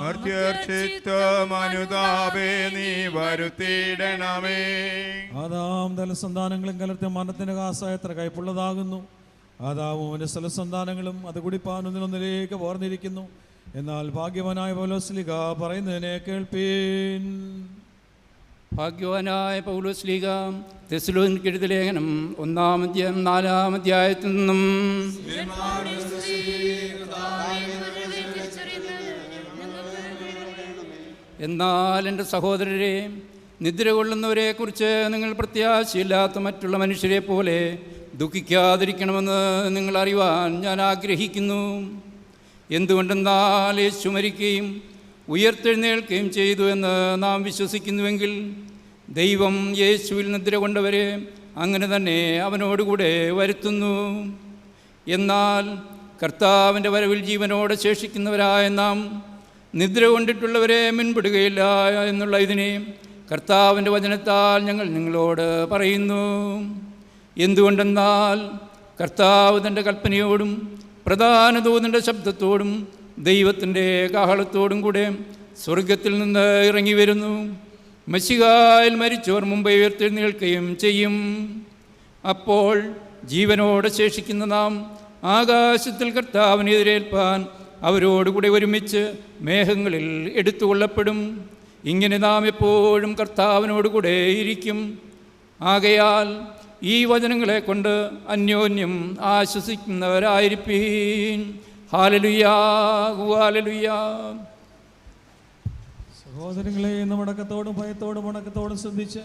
മർത്യർച്ചിത്വമനുതാപേ നീ വരുത്തിയിടണമേ. ആദാം തലസന്താനങ്ങളും കലർത്തിയ മരണത്തിന്റെ കാസ എത്ര കയ്പുള്ളതാകുന്നു. ആദാവും അവന്റെ സ്ഥലസന്താനങ്ങളും അത് കുടിപ്പാൻ ഒന്നിലേക്ക് പോർന്നിരിക്കുന്നു. എന്നാൽ ഭാഗ്യവാനായ പൗലോസ്ലീഹ പറയുന്നതിനെ കേൾപ്പീൻ. ഭാഗ്യവാനായ പൗലോസ്ലീഹ തെസ്സലോനിക്കരുടെ ലേഖനം 1-ാം അധ്യായം 4-ാം അധ്യായത്തിൽ നിന്നും എന്നാൽ എൻ്റെ സഹോദരരെ, നിദ്ര കൊള്ളുന്നവരെക്കുറിച്ച് നിങ്ങൾ പ്രത്യാശയില്ലാത്ത മറ്റുള്ള മനുഷ്യരെ പോലെ ദുഃഖിക്കാതിരിക്കണമെന്ന് നിങ്ങൾ അറിയുവാൻ ഞാൻ ആഗ്രഹിക്കുന്നു. എന്തുകൊണ്ടെന്നാൽ യേശു മരിക്കുകയും ഉയർത്തെഴുന്നേൽക്കുകയും ചെയ്തു എന്ന് നാം വിശ്വസിക്കുന്നുവെങ്കിൽ ദൈവം യേശുവിൽ നിദ്ര കൊണ്ടവരെ അങ്ങനെ തന്നെ അവനോടുകൂടെ വരുത്തുന്നു. എന്നാൽ കർത്താവിൻ്റെ വരവിൽ ജീവനോടെ ശേഷിക്കുന്നവരായ നാം നിദ്ര കൊണ്ടിട്ടുള്ളവരെ മുൻപിടുകയില്ല എന്നുള്ള ഇതിനെ കർത്താവിൻ്റെ വചനത്താൽ ഞങ്ങൾ നിങ്ങളോട് പറയുന്നു. എന്തുകൊണ്ടെന്നാൽ കർത്താവ് തൻ്റെ കൽപ്പനയോടും പ്രധാന ദൂതൻ്റെ ശബ്ദത്തോടും ദൈവത്തിൻ്റെ കാഹളത്തോടും കൂടെ സ്വർഗത്തിൽ നിന്ന് ഇറങ്ങി വരുന്നു. മശിഹായിൽ മരിച്ചവർ മുമ്പ് ഉയർത്തെഴുന്നേൽക്കുകയും ചെയ്യും. അപ്പോൾ ജീവനോടെ ശേഷിക്കുന്ന നാം ആകാശത്തിൽ കർത്താവിനെ എതിരേൽപ്പാൻ അവരോടുകൂടെ ഒരുമിച്ച് മേഘങ്ങളിൽ എടുത്തുകൊള്ളപ്പെടും. ഇങ്ങനെ നാം എപ്പോഴും കർത്താവിനോടുകൂടെ ഇരിക്കും. ആകയാൽ ഈ വചനങ്ങളെ കൊണ്ട് അന്യോന്യം ആശ്വസിക്കുന്നവരായിരിപ്പീൻ. ഹല്ലേലൂയാ, ഹല്ലേലൂയാ. സഹോദരങ്ങളെ, നമ്മുടെ അടക്കത്തോടും ഭയത്തോടും ഉണക്കത്തോടും ശ്രദ്ധിച്ച്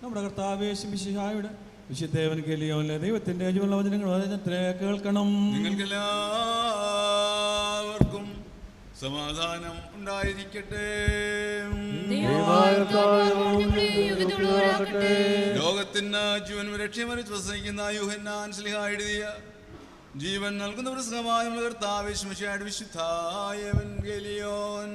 നമ്മുടെ കർത്താവ് യേശു മിശിഹായുടെ വിശുദ്ധേവൻഗേലിയോനിലെ ദൈവത്തിൻ്റെ ജീവനുള്ള വചനങ്ങൾ വചനത്തിലെ കേൾക്കണം. നിങ്ങൾക്കെല്ലാവർക്കും സമാധാനം ഉണ്ടായിരിക്കട്ടെ. ലോകത്തിന് ജീവൻ രക്ഷമറി വസിക്കുന്ന യോഹന്നാൻ ശ്ലീഹാ എഴുതിയ ജീവൻ നൽകുന്ന പുസ്തകമായ നമ്മുടെ കർത്താവ് യേശു മിശിഹായുടെ വിശുദ്ധായ എവൻഗേലിയോൻ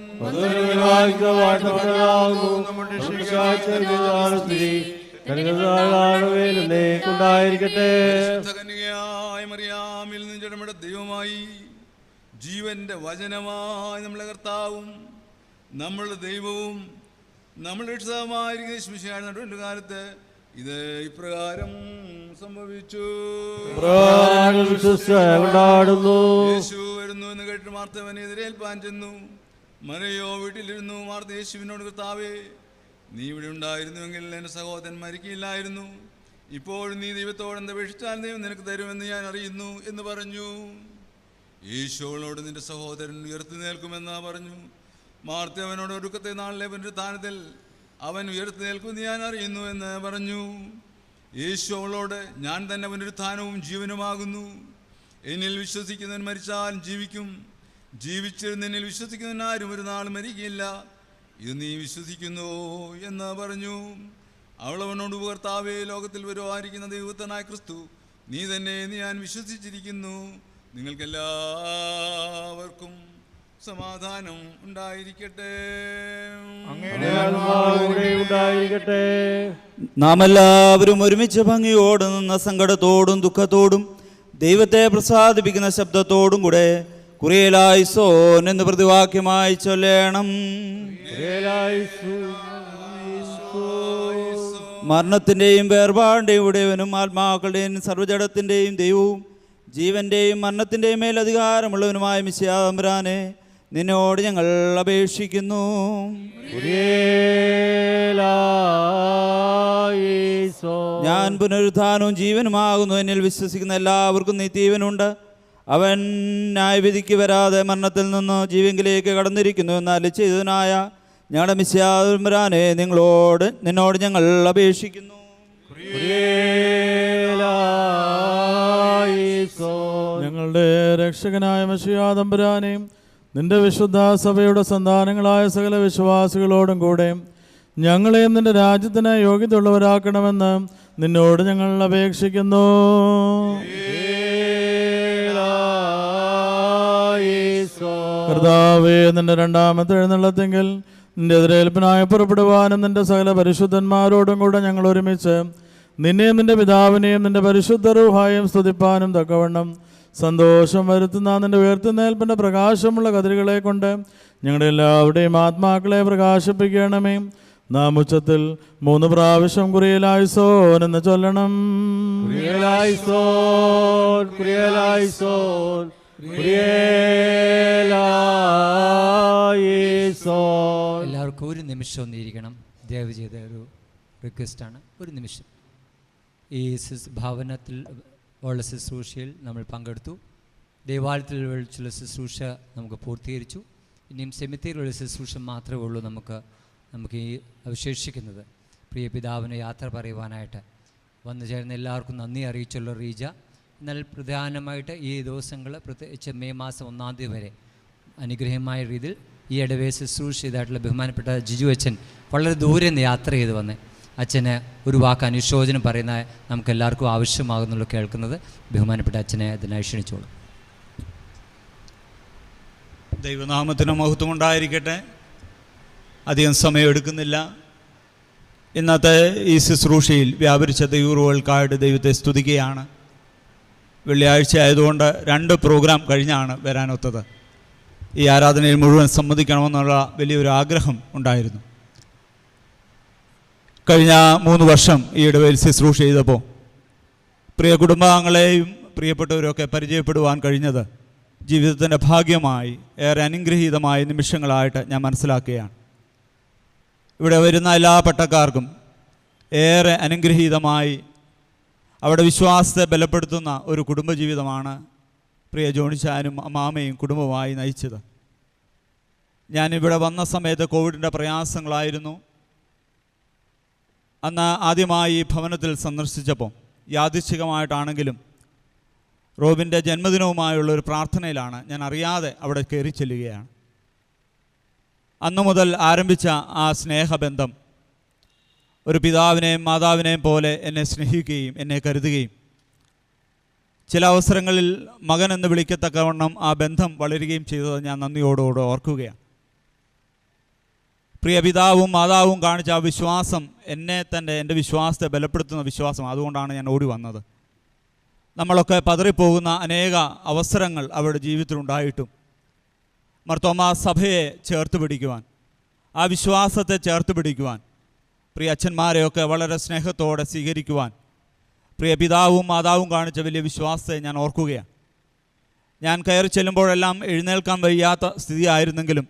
മറിയാമിൽ നിന്ന് ജനമുടെ ദൈവമായി ജീവന്റെ വചനമായി നമ്മളെ കർത്താവും നമ്മളുടെ ദൈവവും നമ്മളുടെ രക്ഷിതാവുമായിരിക്കുന്ന യേശു മിശിഹായുടെ നടുവിന്റെ കാലത്ത് ഇത് ഇപ്രകാരം സംഭവിച്ചു. യേശു വരുന്നു എന്ന് കേട്ട് മാർത്ത അവനെ എതിരേൽപ്പാൻ ചെന്നു. മറിയോ വീട്ടിലിരുന്നു. മാർത്ത യേശുവിനോട്, കർത്താവേ, നീ ഇവിടെ ഉണ്ടായിരുന്നുവെങ്കിൽ എൻ്റെ സഹോദരൻ മരിക്കില്ലായിരുന്നു. ഇപ്പോഴും നീ ദൈവത്തോട് എന്തപേക്ഷിച്ചാൽ ദൈവം നിനക്ക് തരുമെന്ന് ഞാൻ അറിയുന്നു എന്ന് പറഞ്ഞു. യേശുവോട്, നിന്റെ സഹോദരൻ ഉയർത്തി നിൽക്കുമെന്ന് പറഞ്ഞു. മാർത്ത അവനോട്, ഒടുക്കത്തെ നാളിലെ പുനരുത്ഥാനത്തിൽ അവൻ ഉയർത്തി നിൽക്കുമെന്ന് ഞാൻ അറിയുന്നു എന്ന് പറഞ്ഞു. യേശു അവളോട്, ഞാൻ തന്നെ പുനരുത്ഥാനവും ജീവനുമാകുന്നു. എന്നിൽ വിശ്വസിക്കുന്നവൻ മരിച്ചാൽ ജീവിക്കും. ജീവിച്ചിരുന്ന എന്നിൽ വിശ്വസിക്കുന്നവൻ ആരും ഒരു നാൾ മരിക്കില്ല. ഇത് നീ വിശ്വസിക്കുന്നു എന്ന് പറഞ്ഞു. അവളവനോട്, കർത്താവേ, ലോകത്തിൽ വരുവാനിരിക്കുന്ന ദൈവത്തനായ ക്രിസ്തു നീ തന്നെ എന്ന് ഞാൻ വിശ്വസിച്ചിരിക്കുന്നു. നിങ്ങൾക്കെല്ലാവർക്കും സമാധാനം ഉണ്ടായിരിക്കട്ടെ. നാം എല്ലാവരും ഒരുമിച്ച് ഭംഗിയോട് നിന്ന സങ്കടത്തോടും ദുഃഖത്തോടും ദൈവത്തെ പ്രസാദിപ്പിക്കുന്ന ശബ്ദത്തോടും കൂടെ കുറിയലായിസോൻ എന്ന് പ്രതിവാക്യമായി ചൊല്ലണം. മരണത്തിൻ്റെയും വേർപാടിൻ്റെയും ഉടയവനും ആത്മാക്കളുടെയും സർവ്വജടത്തിൻ്റെയും ദൈവവും ജീവൻ്റെയും മരണത്തിൻ്റെയും മേൽ അധികാരമുള്ളവനുമായ മിശിഹാ തമ്പുരാനെ, നിന്നോട് ഞങ്ങൾ അപേക്ഷിക്കുന്നു. ഞാൻ പുനരുത്ഥാനവും ജീവനുമാകുന്നു. എന്നിൽ വിശ്വസിക്കുന്ന എല്ലാവർക്കും നിത്യജീവനുണ്ട്. അവൻ ന്യായവിധിക്ക് വരാതെ മരണത്തിൽ നിന്ന് ജീവങ്കിലേക്ക് കടന്നിരിക്കുന്നു എന്നാൽ ചെയ്തവനായ ഞങ്ങളുടെ മിശിഹാ തമ്പുരാനെ, നിന്നോട് ഞങ്ങൾ അപേക്ഷിക്കുന്നു. ഞങ്ങളുടെ രക്ഷകനായ മിശിഹാ തമ്പുരാനെ, നിന്റെ വിശുദ്ധ സഭയുടെ സന്താനങ്ങളായ സകല വിശ്വാസികളോടും കൂടെ ഞങ്ങളെയും നിന്റെ രാജ്യത്തിന് യോഗ്യതയുള്ളവരാക്കണമെന്ന് നിന്നോട് ഞങ്ങൾ അപേക്ഷിക്കുന്നു. കർത്താവേ, നിന്റെ രണ്ടാമത്തെ എഴുന്നള്ളത്തെങ്കിൽ നിന്റെ എതിരേൽപ്പിനായി പുറപ്പെടുവാനും നിന്റെ സകല പരിശുദ്ധന്മാരോടും കൂടെ ഞങ്ങൾ ഒരുമിച്ച് നിന്നെയും നിന്റെ പിതാവിനെയും നിന്റെ പരിശുദ്ധ റൂഹായും സ്തുതിപ്പാനും തക്കവണ്ണം സന്തോഷം വരുത്തുന്ന നിൻ്റെ ഉയർത്തുന്നേൽപ്പിൻ്റെ പ്രകാശമുള്ള കതിരുകളെ കൊണ്ട് ഞങ്ങളുടെ എല്ലാവരുടെയും ആത്മാക്കളെ പ്രകാശിപ്പിക്കണമേ. നാം ഉച്ചത്തിൽ 3 പ്രാവശ്യം കുറിയലായിസോൻ എന്ന് ചൊല്ലണം. കുറിയലായിസോൻ, കുറിയലായിസോൻ, കുറിയലായിസോൻ. എല്ലാവർക്കും ഒരു നിമിഷം ഒന്നിരിക്കണം. ദയവ് ചെയ്ത ഒരു റിക്വസ്റ്റാണ്, ഒരു നിമിഷം. ഈ ഭവനത്തിൽ ഉള്ള ശുശ്രൂഷയിൽ നമ്മൾ പങ്കെടുത്തു. ദേവാലയത്തിൽ വെച്ചുള്ള ശുശ്രൂഷ നമുക്ക് പൂർത്തീകരിച്ചു. ഇനിയും സെമിത്തേരിയിലുള്ള ശുശ്രൂഷ മാത്രമേ ഉള്ളൂ നമുക്ക് ഈ അവശേഷിക്കുന്നത്. പ്രിയ പിതാവിന് യാത്ര പറയുവാനായിട്ട് വന്നു ചേർന്ന എല്ലാവർക്കും നന്ദി അറിയിച്ചുള്ള റീജ. എന്നാൽ പ്രധാനമായിട്ട് ഈ ദിവസങ്ങൾ, പ്രത്യേകിച്ച് മെയ് മാസം 1-ാം തീയതി വരെ അനുഗ്രഹമായ രീതിയിൽ ഈ ഇടവേ ശുശ്രൂഷ ചെയ്തായിട്ടുള്ള ബഹുമാനപ്പെട്ട ജിജു അച്ഛൻ വളരെ ദൂരെ നിന്ന് യാത്ര ചെയ്ത് വന്ന് അച്ഛന് ഒരു വാക്ക് അനുശോചനം പറയുന്ന നമുക്ക് എല്ലാവർക്കും ആവശ്യമാകുന്നുള്ളൂ കേൾക്കുന്നത്. ബഹുമാനപ്പെട്ട അച്ഛനെ അതിനായി ക്ഷണിച്ചോളൂ. ദൈവനാമത്തിന് മഹത്വം ഉണ്ടായിരിക്കട്ടെ. അധികം സമയം എടുക്കുന്നില്ല. ഇന്നത്തെ ഈ ശുശ്രൂഷയിൽ വ്യാപരിച്ച ദൈവങ്ങൾക്കായിട്ട് ദൈവത്തെ സ്തുതിക്കുകയാണ്. വെള്ളിയാഴ്ച ആയതുകൊണ്ട് 2 പ്രോഗ്രാം കഴിഞ്ഞാണ് വരാനൊത്തത്. ഈ ആരാധനയിൽ മുഴുവൻ സംബന്ധിക്കണമെന്നുള്ള വലിയൊരു ആഗ്രഹം ഉണ്ടായിരുന്നു. കഴിഞ്ഞ 3 വർഷം ഈ ഇടവയിൽ ശുശ്രൂഷ ചെയ്തപ്പോൾ പ്രിയ കുടുംബാംഗങ്ങളെയും പ്രിയപ്പെട്ടവരൊക്കെ പരിചയപ്പെടുവാൻ കഴിഞ്ഞത് ജീവിതത്തിൻ്റെ ഭാഗ്യമായി, ഏറെ അനുഗ്രഹീതമായ നിമിഷങ്ങളായിട്ട് ഞാൻ മനസ്സിലാക്കുകയാണ്. ഇവിടെ വരുന്ന എല്ലാ പട്ടക്കാർക്കും ഏറെ അനുഗ്രഹീതമായി അവിടെ വിശ്വാസത്തെ ബലപ്പെടുത്തുന്ന ഒരു കുടുംബജീവിതമാണ് പ്രിയ ജോണിച്ചാനും അമ്മാമയും കുടുംബമായി നയിച്ചത്. ഞാനിവിടെ വന്ന സമയത്ത് കോവിഡിൻ്റെ പ്രയാസങ്ങളായിരുന്നു. അന്ന് ആദ്യമായി ഈ ഭവനത്തിൽ സന്ദർശിച്ചപ്പോൾ യാദൃച്ഛികമായിട്ടാണെങ്കിലും റോബിൻ്റെ ജന്മദിനവുമായുള്ളൊരു പ്രാർത്ഥനയിലാണ് ഞാൻ അറിയാതെ അവിടെ കയറി ചെല്ലുകയാണ്. അന്നു മുതൽ ആരംഭിച്ച ആ സ്നേഹബന്ധം ഒരു പിതാവിനെയും മാതാവിനെയും പോലെ എന്നെ സ്നേഹിക്കുകയും എന്നെ കരുതുകയും ചില അവസരങ്ങളിൽ മകൻ എന്ന് വിളിക്കത്തക്കവണ്ണം ആ ബന്ധം വളരുകയും ചെയ്തത് ഞാൻ നന്ദിയോടുകൂടെ ഓർക്കുകയാണ്. പ്രിയ പിതാവും മാതാവും കാണിച്ച ആ വിശ്വാസം എൻ്റെ വിശ്വാസത്തെ ബലപ്പെടുത്തുന്ന വിശ്വാസം. അതുകൊണ്ടാണ് ഞാൻ ഓടി വന്നത്. നമ്മളൊക്കെ പതറിപ്പോകുന്ന അനേക അവസരങ്ങൾ അവരുടെ ജീവിതത്തിലുണ്ടായിട്ടും മാർത്തോമാ സഭയെ ചേർത്ത് പിടിക്കുവാൻ, ആ വിശ്വാസത്തെ ചേർത്ത് പിടിക്കുവാൻ, പ്രിയ അച്ഛന്മാരെയൊക്കെ വളരെ സ്നേഹത്തോടെ സ്വീകരിക്കുവാൻ പ്രിയ പിതാവും മാതാവും കാണിച്ച വലിയ വിശ്വാസത്തെ ഞാൻ ഓർക്കുകയാണ്. ഞാൻ കയറി ചെല്ലുമ്പോഴെല്ലാം എഴുന്നേൽക്കാൻ വയ്യാത്ത സ്ഥിതിയായിരുന്നെങ്കിലും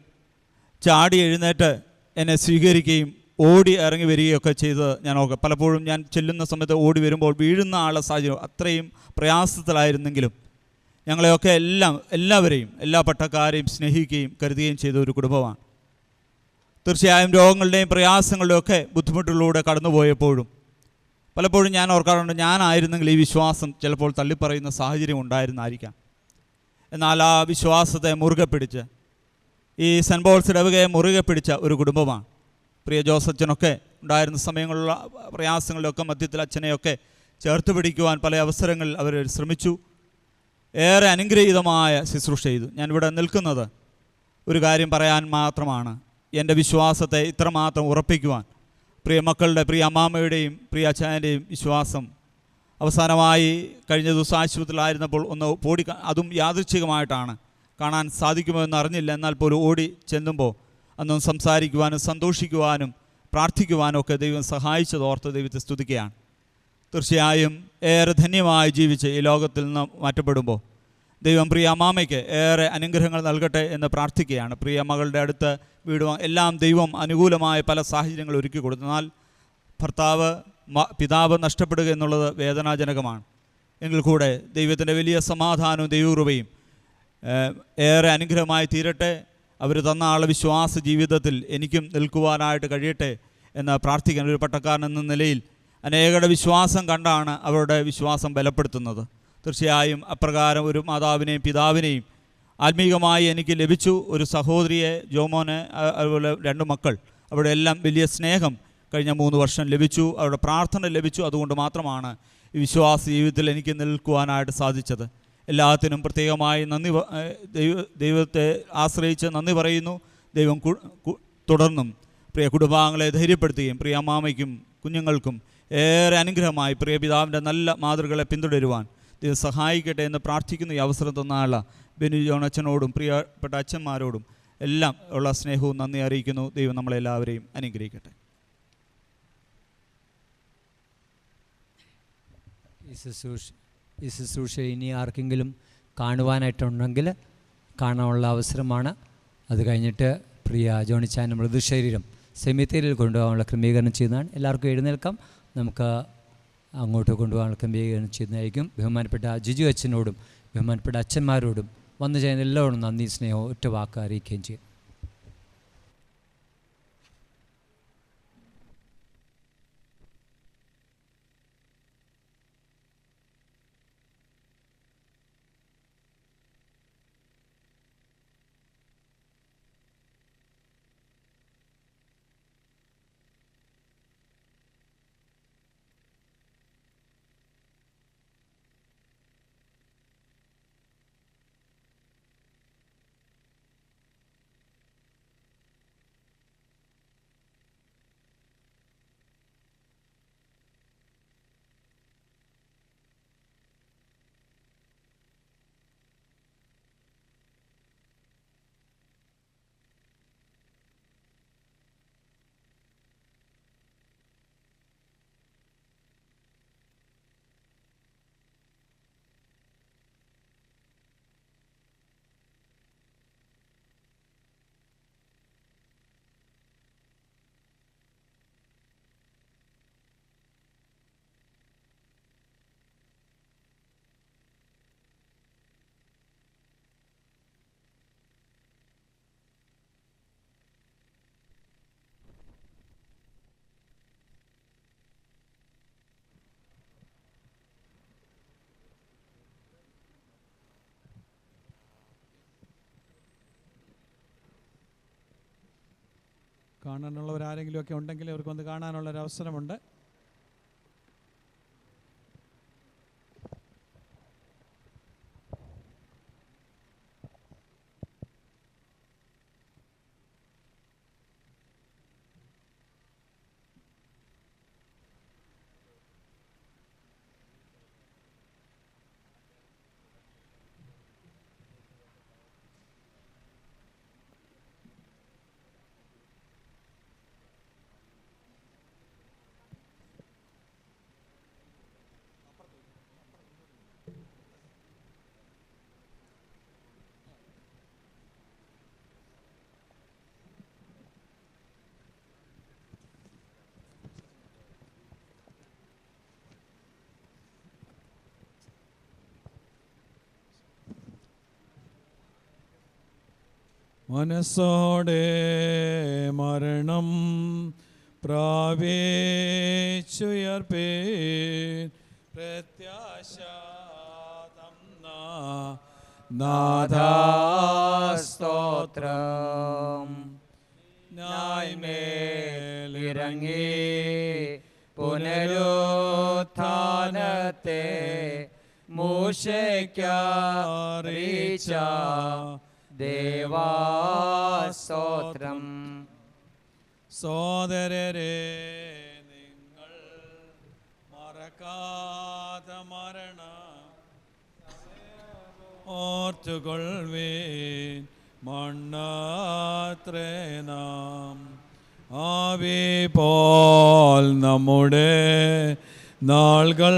ചാടി എഴുന്നേറ്റ് എന്നെ സ്വീകരിക്കുകയും ഓടി ഇറങ്ങി വരികയൊക്കെ ചെയ്തത് ഞാൻ ഓർക്കുക. പലപ്പോഴും ഞാൻ ചെല്ലുന്ന സമയത്ത് ഓടി വരുമ്പോൾ വീഴുന്ന ആളെ സാഹചര്യം അത്രയും പ്രയാസത്തിലായിരുന്നെങ്കിലും ഞങ്ങളെയൊക്കെ എല്ലാവരെയും എല്ലാ പട്ടക്കാരെയും സ്നേഹിക്കുകയും കരുതുകയും ചെയ്ത ഒരു കുടുംബമാണ്. തീർച്ചയായും രോഗങ്ങളുടെയും പ്രയാസങ്ങളുടെയും ഒക്കെ ബുദ്ധിമുട്ടുകളിലൂടെ കടന്നുപോയപ്പോഴും പലപ്പോഴും ഞാൻ ഓർക്കാറുണ്ട്, ഞാനായിരുന്നെങ്കിൽ ഈ വിശ്വാസം ചിലപ്പോൾ തള്ളിപ്പറയുന്ന സാഹചര്യം ഉണ്ടായിരുന്നായിരിക്കാം. എന്നാൽ ആ വിശ്വാസത്തെ മുറുകെ പിടിച്ച് ഈ സെൻറ്റ് പോൾസ് ഇടവകയെ മുറുകെ പിടിച്ച ഒരു കുടുംബമാണ്. പ്രിയ ജോസച്ചനൊക്കെ ഉണ്ടായിരുന്ന സമയങ്ങളിലുള്ള പ്രയാസങ്ങളിലൊക്കെ മധ്യത്തിൽ അച്ഛനെയൊക്കെ ചേർത്ത് പിടിക്കുവാൻ പല അവസരങ്ങളിൽ അവർ ശ്രമിച്ചു. ഏറെ അനുഗ്രഹീതമായ ശുശ്രൂഷ ചെയ്തു. ഞാനിവിടെ നിൽക്കുന്നത് ഒരു കാര്യം പറയാൻ മാത്രമാണ്. എൻ്റെ വിശ്വാസത്തെ ഇത്രമാത്രം ഉറപ്പിക്കുവാൻ പ്രിയ മക്കളുടെ, പ്രിയ അമ്മാമ്മയുടെയും പ്രിയ അച്ഛൻ്റെയും വിശ്വാസം അവസാനമായി കഴിഞ്ഞ ദിവസം ആശുപത്രിയിലായിരുന്നപ്പോൾ ഒന്ന് അതും യാദൃച്ഛികമായിട്ടാണ്, കാണാൻ സാധിക്കുമോ എന്ന് അറിഞ്ഞില്ല. എന്നാൽ പോലും ഓടി ചെല്ലുമ്പോൾ അന്നും സംസാരിക്കുവാനും സന്തോഷിക്കുവാനും പ്രാർത്ഥിക്കുവാനും ഒക്കെ ദൈവം സഹായിച്ചതോർത്ത് ദൈവത്തെ സ്തുതിക്കുകയാണ്. തീർച്ചയായും ഏറെ ധന്യമായി ജീവിച്ച് ഈ ലോകത്തിൽ നിന്ന് മാറ്റപ്പെടുമ്പോൾ ദൈവം പ്രിയ അമ്മാമയ്ക്ക് ഏറെ അനുഗ്രഹങ്ങൾ നൽകട്ടെ എന്ന് പ്രാർത്ഥിക്കുകയാണ്. പ്രിയ മകളുടെ അടുത്ത് വീടുവാൻ എല്ലാം ദൈവം അനുകൂലമായ പല സാഹചര്യങ്ങൾ ഒരുക്കി കൊടുത്തെന്നാൽ പിതാവ് നഷ്ടപ്പെടുക എന്നുള്ളത് വേദനാജനകമാണ്. എങ്കിൽ കൂടെ ദൈവത്തിൻ്റെ വലിയ സമാധാനവും ദൈവകൃപയും ഏറെ അനുഗ്രഹമായി തീരട്ടെ. അവർ തന്ന ആളെ വിശ്വാസ ജീവിതത്തിൽ എനിക്കും നിൽക്കുവാനായിട്ട് കഴിയട്ടെ എന്ന് പ്രാർത്ഥിക്കാൻ ഒരു പട്ടക്കാരൻ എന്ന നിലയിൽ അനേകരുടെ വിശ്വാസം കണ്ടാണ് അവരുടെ വിശ്വാസം ബലപ്പെടുത്തുന്നത്. തീർച്ചയായും അപ്രകാരം ഒരു മാതാവിനെയും പിതാവിനെയും ആത്മീകമായി എനിക്ക് ലഭിച്ചു. ഒരു സഹോദരിയെ, ജോമോനെ, അതുപോലെ 2 മക്കൾ, അവിടെ എല്ലാം വലിയ സ്നേഹം കഴിഞ്ഞ 3 വർഷം ലഭിച്ചു. അവരുടെ പ്രാർത്ഥന ലഭിച്ചു. അതുകൊണ്ട് മാത്രമാണ് ഈ വിശ്വാസ ജീവിതത്തിൽ എനിക്ക് നിൽക്കുവാനായിട്ട് സാധിച്ചത്. എല്ലാത്തിനും പ്രത്യേകമായി ദൈവത്തെ ആശ്രയിച്ച് നന്ദി പറയുന്നു. ദൈവം തുടർന്നും പ്രിയ കുടുംബാംഗങ്ങളെ ധൈര്യപ്പെടുത്തുകയും പ്രിയ അമ്മാമയ്ക്കും കുഞ്ഞുങ്ങൾക്കും ഏറെ അനുഗ്രഹമായി പ്രിയ പിതാവിൻ്റെ നല്ല മാതൃകളെ പിന്തുടരുവാൻ ദൈവം സഹായിക്കട്ടെ എന്ന് പ്രാർത്ഥിക്കുന്ന ഈ അവസരം തന്നാള ബെനു ജോണച്ചനോടും പ്രിയപ്പെട്ട അച്ഛന്മാരോടും എല്ലാം ഉള്ള സ്നേഹവും നന്ദി അറിയിക്കുന്നു. ദൈവം നമ്മളെല്ലാവരെയും അനുഗ്രഹിക്കട്ടെ. ഈ ശുശ്രൂഷ ഇനി ആർക്കെങ്കിലും കാണുവാനായിട്ടുണ്ടെങ്കിൽ കാണാനുള്ള അവസരമാണ്. അത് കഴിഞ്ഞിട്ട് പ്രിയ ജോണിച്ചാൻ മൃദുശരീരം സെമിത്തേരിയിൽ കൊണ്ടുപോകാനുള്ള ക്രമീകരണം ചെയ്യുന്നതാണ്. എല്ലാവർക്കും എഴുന്നേൽക്കാം. നമുക്ക് അങ്ങോട്ട് കൊണ്ടുപോകാനുള്ള ക്രമീകരണം ചെയ്യുന്നതായിരിക്കും. ബഹുമാനപ്പെട്ട ജിജു അച്ഛനോടും ബഹുമാനപ്പെട്ട അച്ഛന്മാരോടും വന്നു ചെയ്യുന്ന എല്ലാവരും നന്ദി സ്നേഹവും ഒറ്റ വാക്ക് അറിയിക്കുകയും ചെയ്യും. കാണാനുള്ളവരാരെങ്കിലുമൊക്കെ ഉണ്ടെങ്കിൽ അവർക്ക് വന്ന് കാണാനുള്ളൊരവസരമുണ്ട്. മനസ്സോടെ മരണം പ്രാപിച്ചുയർപ്പേ പ്രത്യാശ നാഥാസ്തോത്രം നായ്മേലിറങ്ങി പുനരുത്ഥാനത്തെ മൂശയ്ക്കറിയിച്ച ദേവാസ്തോത്രം. സോദരരെ, നിങ്ങൾ മറക്കാതെ മരണ ഓർത്തുകൊള്ളുവീൻ. മണ്ണാത്രേ നാം ആവി പോൽ നമ്മുടെ നാളുകൾ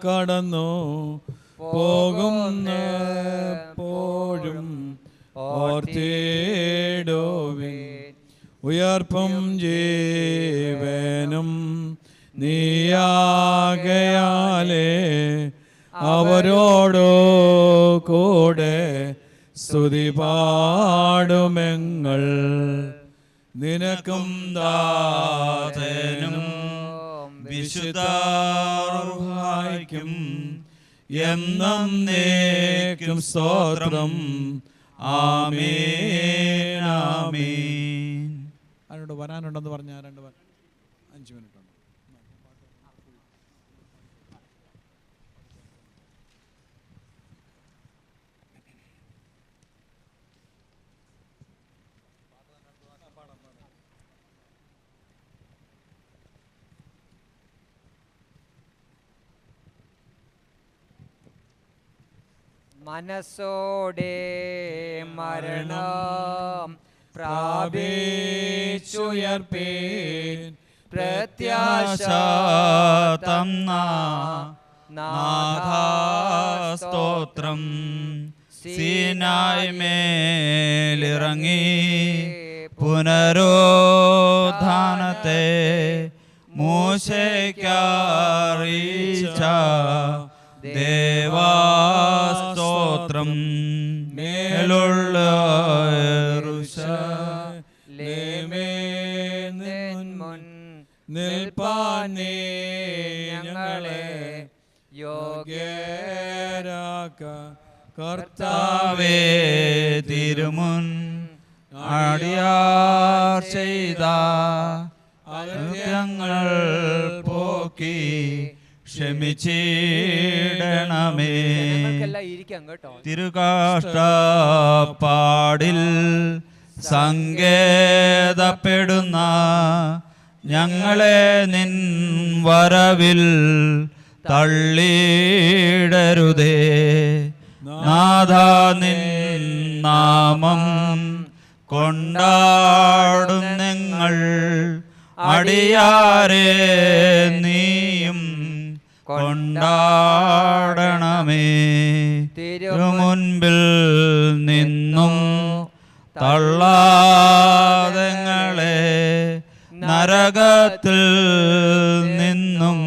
കടന്നു പോകുന്നപ്പോഴും ഓർത്തിടുവീൻ. ഉയർപ്പും ജീവനും നീയാകയാലേ അവരോടു കൂടെ സ്തുതി പാടുമെങ്ങൾ. നിനക്കും ദാതനും വിശുദ്ധാർഹായിക്കും എന്നേക്കും സ്തോത്രം. ആമേൻ ആമേൻ. ആരോട് വരാനുണ്ടെന്ന് പറഞ്ഞാൽ 5 മിനിറ്റ് ഉണ്ട്. മനസ്സോടെ മരണം പ്രാപിച്ചുയർപ്പേൻ പ്രത്യാശ തന്ന നാഥാസ്തോത്രം. സീനായ് മേലിറങ്ങി പുനരോദ്ധാനത്തെ മൂശയ്ക്കറിയിച്ച ദേവാസ്തോത്രം. മേലുള്ള നിൽപ്പാനേ ഞങ്ങളെ യോഗ്യരാക്ക കർത്താവേ തിരുമുൻ അടിയാർ ചെയ്ത അകൃത്യങ്ങൾ പോക്കി ക്ഷമിച്ചിടണമേ. തിരുകാഷ്ടപ്പാടിൽ സങ്കേതപ്പെടുന്ന ഞങ്ങളെ നിൻ വരവിൽ തള്ളിയിടരുതേ. നാഥ നിൻ നാമം കൊണ്ടാടും ഞങ്ങൾ അടിയാരെ നീയും കൊണ്ടാടണമേ. തിരുമുൻപിൽ നിന്നും തള്ളാതെങ്ങളെ നരകത്തിൽ നിന്നും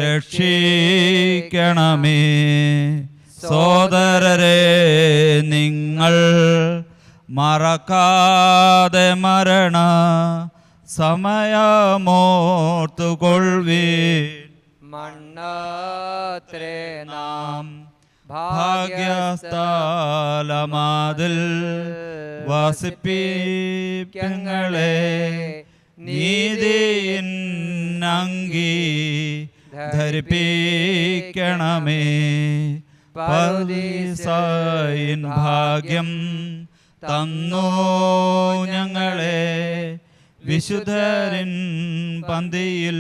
രക്ഷിക്കണമേ. സോദരരെ നിങ്ങൾ മറക്കാതെ മരണ സമയമോർത്തുകൊള്ളുവീൻ. മണ്ണത്രേ നാം ഭാഗ്യസ്ഥലമാതിൽ വസിപ്പിക്കങ്ങളെ നീതിയിൻ അങ്കി ധരിപ്പിക്കണമേ. പർദീസായിൻ ഭാഗ്യം തന്നോ ഞങ്ങളെ വിശുദ്ധരിൻ പന്തിയിൽ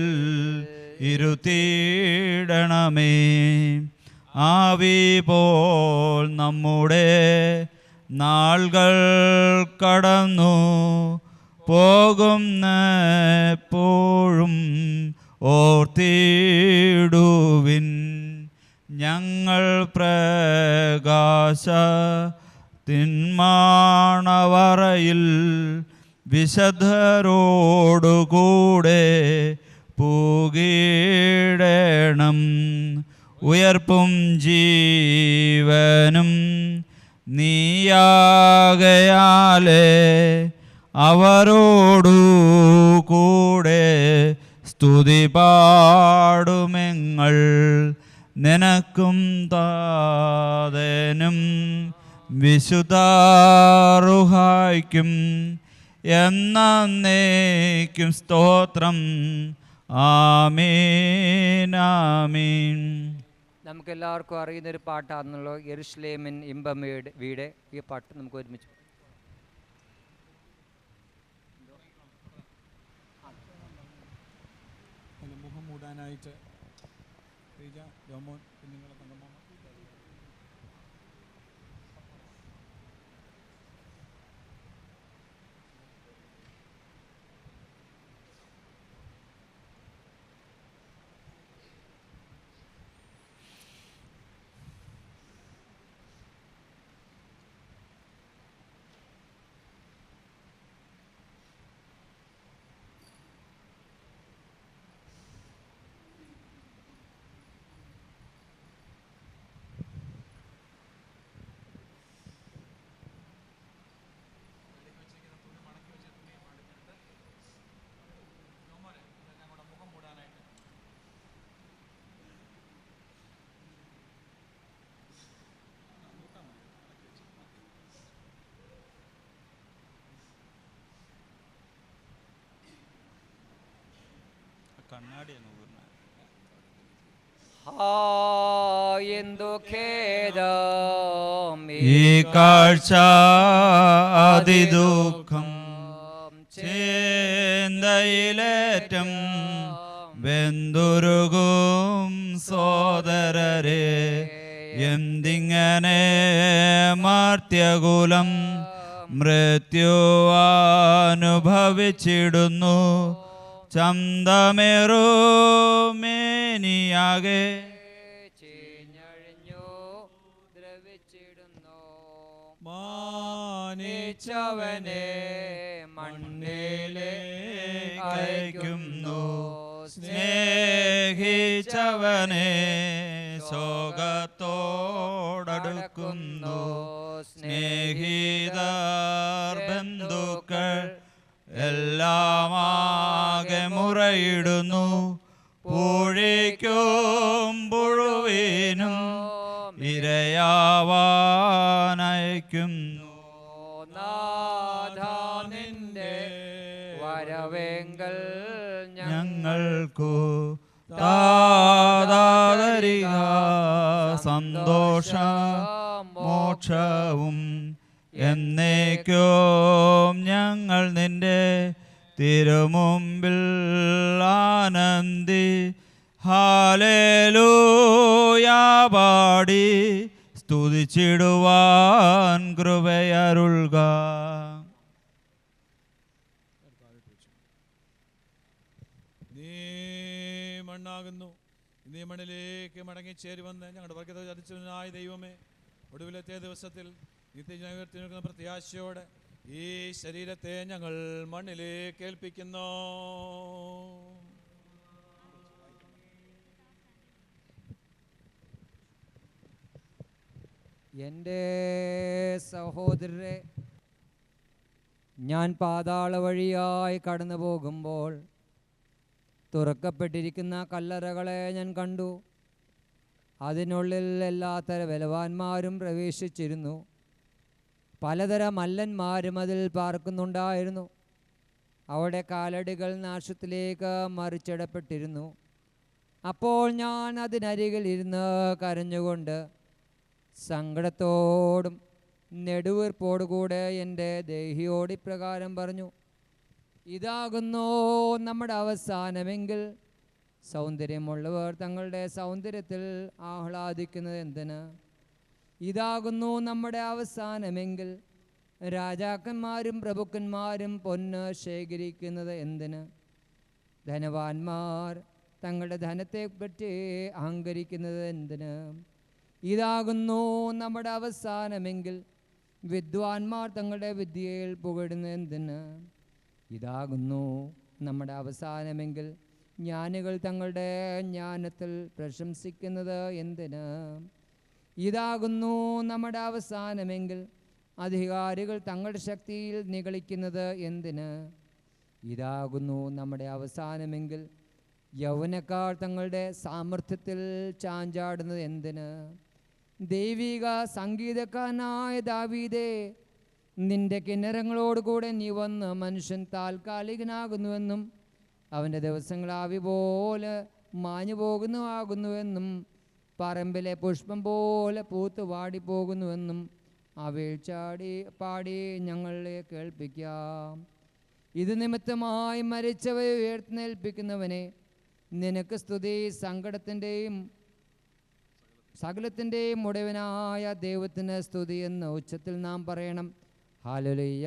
ഇരുത്തിയിടണമേ. ആവി പോൽ നമ്മുടെ നാളുകൾ കടന്നു പോകുന്നെപ്പോഴും ഓർത്തിടുവിൻ. ഞങ്ങൾ പ്രകാശ തിന്മാണവറയിൽ വിശുദ്ധരോടുകൂടെ പൂകിടണം. ഉയർപ്പും ജീവനും നീയാകയാലേ അവരോടു കൂടെ സ്തുതി പാടുമെങ്ങൾ. നിനക്കും താതനും വിശുദ്ധറുഹായ്ക്കും എന്നേക്കും സ്തോത്രം. ആമേൻ ആമേൻ. നമുക്കെല്ലാവർക്കും അറിയുന്നൊരു പാട്ടാണെന്നുള്ള യെരുശലേമിൻ ഇമ്പം വീട്. ഈ പാട്ട് നമുക്ക് ഒരുമിച്ച് മുഖം മൂടാനായിട്ട് ജോമോൻ കുഞ്ഞുങ്ങളെ എന്തു ഖേദം ഈ കാഴ്ച അതിദുഃഖം ചേന്തയിലേറ്റം വെന്തുരുകും സോദരരെ എന്തിങ്ങനെ മർത്യകുലം മൃത്യു അനുഭവിച്ചിടുന്നു ചന്തമേറുമേനിയാകെ മാനിച്ചവനെ മണ്ണിലെ അയക്കുന്നു സ്നേഹിച്ചവനെ ശോകത്തോടടുക്കുന്നു സ്നേഹിതർ ബന്ധുക്കൾ എല്ലാമാകെ മുറയിടുന്നു പൂഴിക്കും പുഴുവിനും ഇരയാവാനയക്കുന്നു നിന്റെ വരവേങ്കൽ ഞങ്ങൾക്കു താതരിക സന്തോഷ മോക്ഷവും എന്നേക്കും ഞങ്ങൾ നിന്റെ തിരുമുമ്പിൽ ആനന്ദി ഹാലേലൂയാ പാടി സ്തുതിച്ചിടുവാൻ കൃപയരുൾക. നീ മണ്ണാകുന്നു, നീ മണ്ണിലേക്ക് മടങ്ങിച്ചേരുവന്ന് ഞങ്ങളുടെ വർഗത്തെ ചതിച്ചവനായ ദൈവമേ, ഒടുവിലത്തെ ദിവസത്തിൽ നിത്യം ഉയർത്തി നിൽക്കുന്ന പ്രത്യാശയോടെ ഈ ശരീരത്തെ ഞങ്ങൾ മണ്ണിലേക്ക് ഏൽപ്പിക്കുന്നു. എൻ്റെ സഹോദരരെ, ഞാൻ പാതാള വഴിയായി കടന്നു പോകുമ്പോൾ തുറക്കപ്പെട്ടിരിക്കുന്ന കല്ലറകളെ ഞാൻ കണ്ടു. അതിനുള്ളിൽ എല്ലാത്തര ബലവാന്മാരും പ്രവേശിച്ചിരുന്നു. പലതരം മല്ലന്മാരും അതിൽ പാർക്കുന്നുണ്ടായിരുന്നു. അവിടെ കാലടികൾ നാശത്തിലേക്ക് മറിച്ചിടപ്പെട്ടിരുന്നു. അപ്പോൾ ഞാൻ അതിനരികിൽ ഇരുന്ന് കരഞ്ഞുകൊണ്ട് സങ്കടത്തോടും നെടുവീർപ്പോടുകൂടെ എൻ്റെ ദേഹിയോട് ഇപ്രകാരം പറഞ്ഞു: ഇതാകുന്നു നമ്മുടെ അവസാനമെങ്കിൽ സൗന്ദര്യമുള്ളവർ തങ്ങളുടെ സൗന്ദര്യത്തിൽ ആഹ്ലാദിക്കുന്നത് എന്തിന്? ഇതാകുന്നു നമ്മുടെ അവസാനമെങ്കിൽ രാജാക്കന്മാരും പ്രഭുക്കന്മാരും പൊന്ന് ശേഖരിക്കുന്നത് എന്തിന്? ധനവാന്മാർ തങ്ങളുടെ ധനത്തെപ്പറ്റി അഹങ്കരിക്കുന്നത് എന്തിന്? ഇതാകുന്നു നമ്മുടെ അവസാനമെങ്കിൽ വിദ്വാൻമാർ തങ്ങളുടെ വിദ്യയിൽ പുകഴുന്നത് എന്തിന്? ഇതാകുന്നു നമ്മുടെ അവസാനമെങ്കിൽ ജ്ഞാനികൾ തങ്ങളുടെ ജ്ഞാനത്തിൽ പ്രശംസിക്കുന്നത് എന്തിന്? ഇതാകുന്നു നമ്മുടെ അവസാനമെങ്കിൽ അധികാരികൾ തങ്ങളുടെ ശക്തിയിൽ നിഗളിക്കുന്നത് എന്തിന്? ഇതാകുന്നു നമ്മുടെ അവസാനമെങ്കിൽ യൗവനക്കാർ തങ്ങളുടെ സാമർഥ്യത്തിൽ ചാഞ്ചാടുന്നത് എന്തിന്? ദൈവിക സംഗീതക്കാരനായ ദാവീദേ, നിന്റെ കിന്നരങ്ങളോടുകൂടെ നീ വന്ന് മനുഷ്യൻ താൽക്കാലികനാകുന്നുവെന്നും അവൻ്റെ ദിവസങ്ങൾ ആവി പോലെ മാഞ്ഞു പോകുന്നുവെന്നും പറമ്പിലെ പുഷ്പം പോലെ പൂത്ത് വാടിപ്പോകുന്നുവെന്നും അവയിൽ പാടി ഞങ്ങളെ കേൾപ്പിക്കാം. ഇത് നിമിത്തമായി മരിച്ചവയെ ഉയർത്തെഴുന്നേൽപ്പിക്കുന്നവനെ, നിനക്ക് സ്തുതി. സങ്കടത്തിൻ്റെയും സകലത്തിൻ്റെയും ഉടയവനായ ദൈവത്തിന് സ്തുതി എന്ന് ഉച്ചത്തിൽ നാം പറയണം. Hallelujah,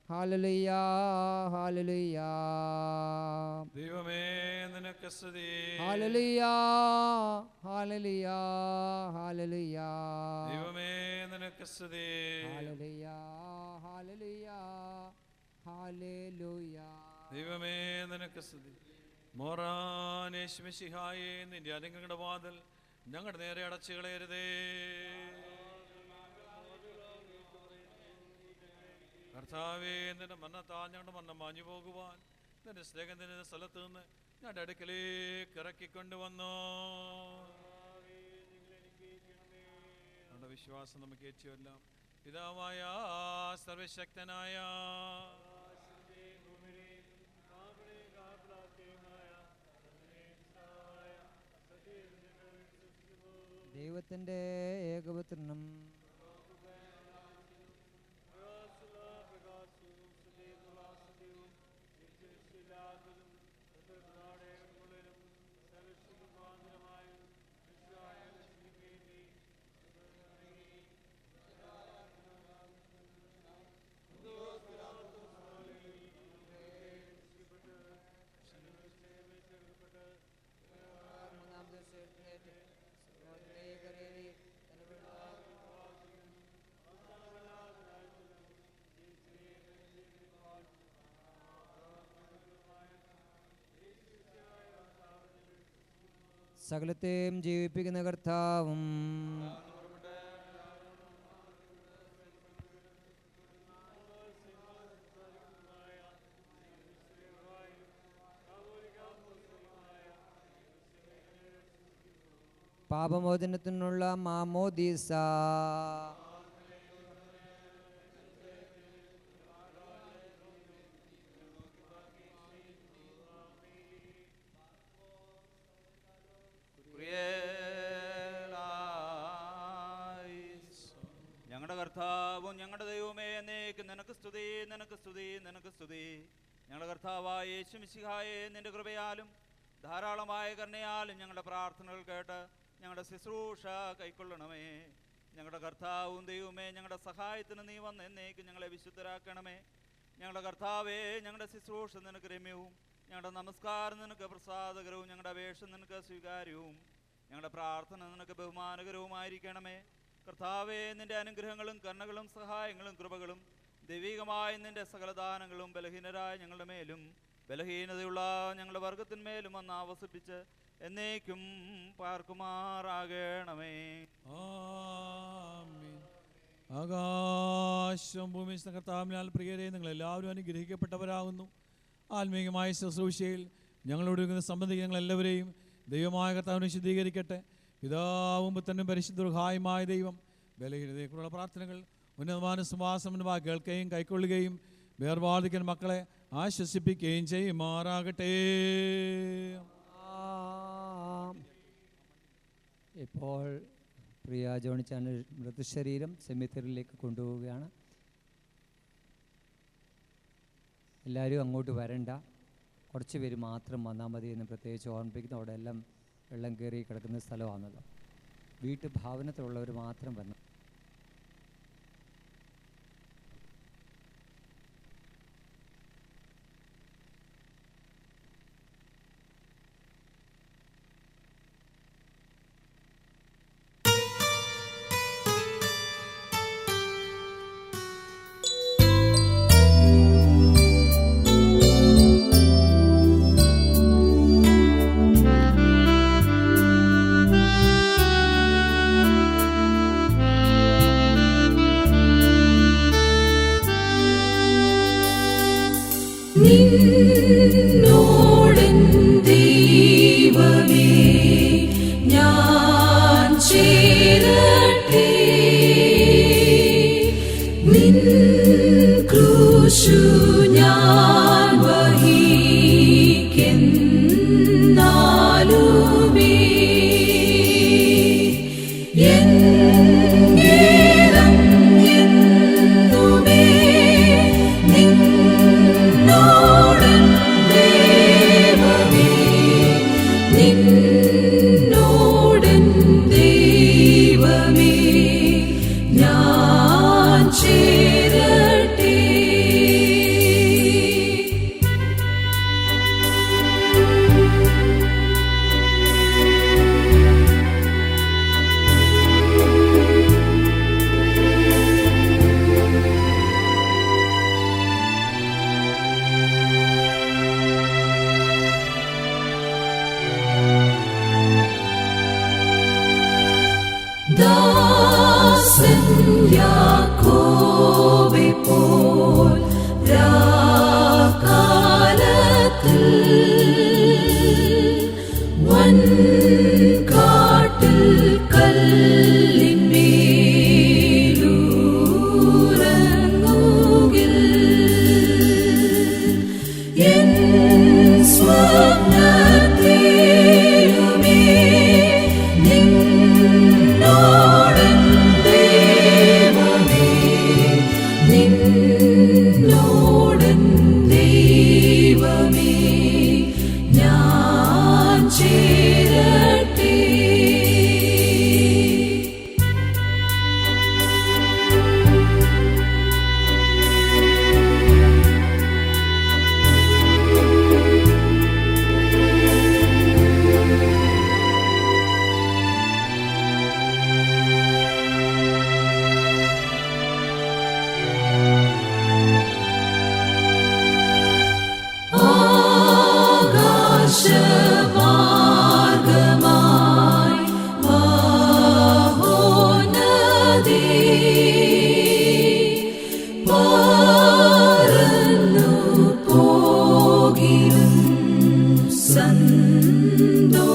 hallelujah, hallelujah. ദൈവമേ നിനക്ക് സ്തുതി. Hallelujah, hallelujah, hallelujah. ദൈവമേ നിനക്ക് സ്തുതി. Hallelujah, hallelujah, hallelujah. ദൈവമേ നിനക്ക് സ്തുതി. മോറാനേശ്മിശിഹായേ, നിന്റെ അനുഗ്രഹങ്ങളുടെ വാതിൽ ഞങ്ങളുടെ നേരെ അടച്ചു കളയരുതേ. കർത്താവേ, നിന്റെ മന്നത്താൽ ഞങ്ങളുടെ മന്നം മാഞ്ഞു പോകുവാൻ നിന്റെ സ്നേഹത്തിന്റെ സ്ഥലത്ത് നിന്ന് ഞങ്ങളുടെ അടുക്കലേക്ക് ഇറക്കിക്കൊണ്ടുവന്നു. നമ്മുടെ വിശ്വാസം നമുക്ക് ഏറ്റുവെല്ലാം. പിതാവായ സർവശക്തനായ ദൈവത്തിൻ്റെ ഏകപുത്രനും സകലത്തെയും ജീവിപ്പിക്കുന്ന കർത്താവും പാപമോചനത്തിനുള്ള മാമോദീസ. ഞങ്ങളുടെ കർത്താവും ഞങ്ങളുടെ ദൈവമേ, എന്നേക്കും നിനക്ക് സ്തുതി, നിനക്ക് സ്തുതി, നിനക്ക് സ്തുതി. ഞങ്ങളുടെ കർത്താവായ യേശു മിശിഹായെ, നിന്റെ കൃപയാലും ധാരാളമായ കരുണയാലും ഞങ്ങളുടെ പ്രാർത്ഥനകൾ കേട്ട് ഞങ്ങളുടെ ശുശ്രൂഷ കൈക്കൊള്ളണമേ. ഞങ്ങളുടെ കർത്താവും ദൈവമേ, ഞങ്ങളുടെ സഹായത്തിന് നീ വന്ന് എന്നേക്കും ഞങ്ങളെ വിശുദ്ധരാക്കണമേ. ഞങ്ങളുടെ കർത്താവേ, ഞങ്ങളുടെ ശുശ്രൂഷ നിനക്ക് രമ്യവും, ഞങ്ങളുടെ നമസ്കാരം നിനക്ക് പ്രസാദകരവും, ഞങ്ങളുടെ അപേക്ഷ നിനക്ക് സ്വീകാര്യവും, ഞങ്ങളുടെ പ്രാർത്ഥന നിനക്ക് ബഹുമാനകരവുമായിരിക്കണമേ. കർത്താവേ, നിന്റെ അനുഗ്രഹങ്ങളും കരുണകളും സഹായങ്ങളും കൃപകളും ദൈവികമായ നിന്റെ സകലദാനങ്ങളും ബലഹീനരായ ഞങ്ങളുടെ മേലും ബലഹീനതയുള്ള ഞങ്ങളുടെ വർഗത്തിന്മേലും വന്ന് ആവസിപ്പിച്ച് എന്നേക്കും പാർക്കുമാറാകണമേ. ആകാശം ഭൂമി കർത്താവിനാൽ പ്രിയരെ, നിങ്ങളെല്ലാവരും അനുഗ്രഹിക്കപ്പെട്ടവരാകുന്നു. ആത്മീയമായ ശുശ്രൂഷയിൽ ഞങ്ങളോട് സംബന്ധിക്കുന്ന ഞങ്ങളെല്ലാവരെയും ദൈവമായ കർത്താവിനെ ശുദ്ധീകരിക്കട്ടെ. പിതാവും പുത്രനും പരിശുദ്ധമായ ദൈവം ബലഹീനതയെക്കുറിച്ചുള്ള പ്രാർത്ഥനകൾ ഉന്നതമായ സുവാസം കേൾക്കുകയും കൈക്കൊള്ളുകയും വേർപാടിക്കുന്ന മക്കളെ ആശ്വസിപ്പിക്കുകയും ചെയ്യുമാറാകട്ടെ. ഇപ്പോൾ പ്രിയ ജോണിച്ചാൻ്റെ മൃതശരീരം സെമിത്തേറിയിലേക്ക് കൊണ്ടുപോവുകയാണ്. എല്ലാവരും അങ്ങോട്ട് വരണ്ട, കുറച്ച് പേര് മാത്രം വന്നാൽ മതി എന്ന് പ്രത്യേകിച്ച് ഓർമ്മിപ്പിക്കുന്നു. അവിടെ എല്ലാം വെള്ളം കയറി കിടക്കുന്ന സ്ഥലമാണല്ലോ. വീട്ടു ഭവനത്തിലുള്ളവർ മാത്രം വരണം. നിന്നോടൻ ദൈവമേ ഞാൻ ചേരട്ടെ, നിൻ ക്രൂശു ഞാൻ വഹിക്കെന്നാലുമേ ദാസൻ യാക്കോബെ പോൽ രാക്കാലത്തിൽ വൻകാട്ടിൽ കല്ലിന്മേലുറങ്ങുകിൽ എൻ സ്വപ്നത്തിലുമേ നിന്നോടൻ ദൈവമേ, നിന്നോടൻ ദൈവമേ ഞാൻ ചേരട്ടെ.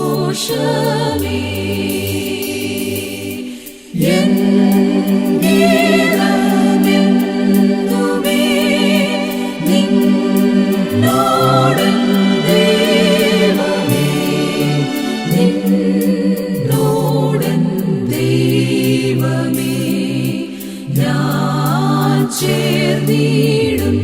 സന്തോഷമേ എൻ ഗീതമെന്നുമേ നിന്നോടൻ ദൈവമേ നിന്നോടൻ ദൈവമേ ഞാൻ ചേർന്നിടും.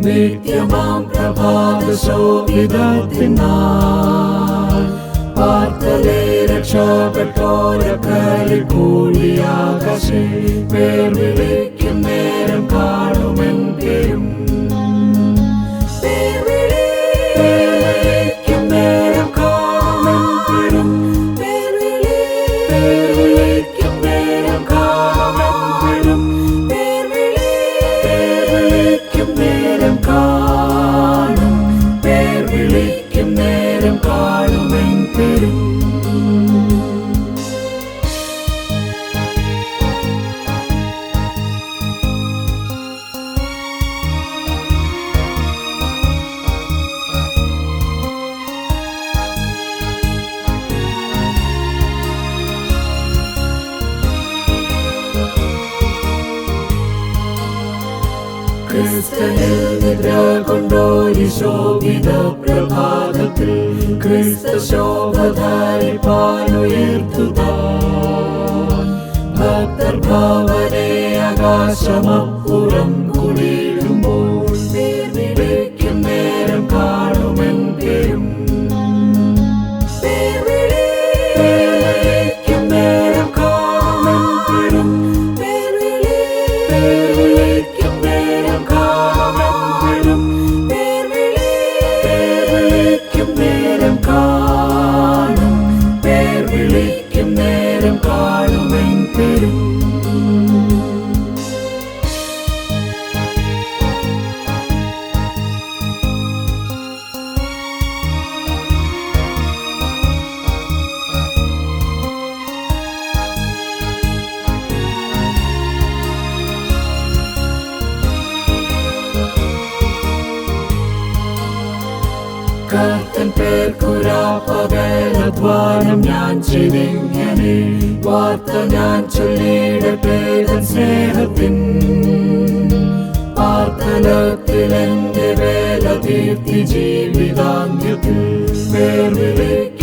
നിത്യമാം പ്രഭാത ശോഭിതത്തിനാൾ പാർത്തലേ രക്ഷപ്പെട്ടോരക്കലിൽ കൂടിയാകാശേ പേർ വിളിക്കും നേരം കാണുമെൻ പേരും വിളിക്കും നേരം കാണുമെൻ പേരും വിളിക്കും നേരം കാണുമെൻ പേരും വിളിക്കും നേരം കാണും പേർ വിളിക്കും നേരം കാണുമെൻ പേരും ക്രിസ്തനിൽ നിദ്ര കൊണ്ടോരി ശോഭിത പ്രഭാതത്തിൽ ക്രിസ്ത ശോഭധാരിപ്പാനുയർത്തുക ഭക്തർ ഭാവനെ ആകാശമപ്പുറം കുടിയിടുമ്പോൾ വിളിക്കും നേരം കാണുമെൻ പേരും വിളിക്കും നേരം കാണുമെൻ പേരും വിളിക്കും നേരം കാണുമെൻ പേരും വിളിക്കും നേരം കാണും പേർ വിളിക്കും നേരം കാണുമെൻ പേരും കർത്തൻ പേർക്കുരാപ്പകലധ്വാനം ഞാൻ ചെയ്തിങ്ങനെ വാർത്ത ഞാൻ ചൊല്ലിയിടട്ടെ തൻ സ്നേഹത്തിൻ പാർത്തലത്തിൽ എൻ്റെ വേല തീർത്തി ജീവിതാന്ത്യത്തിൽ പേർ വിളിക്കും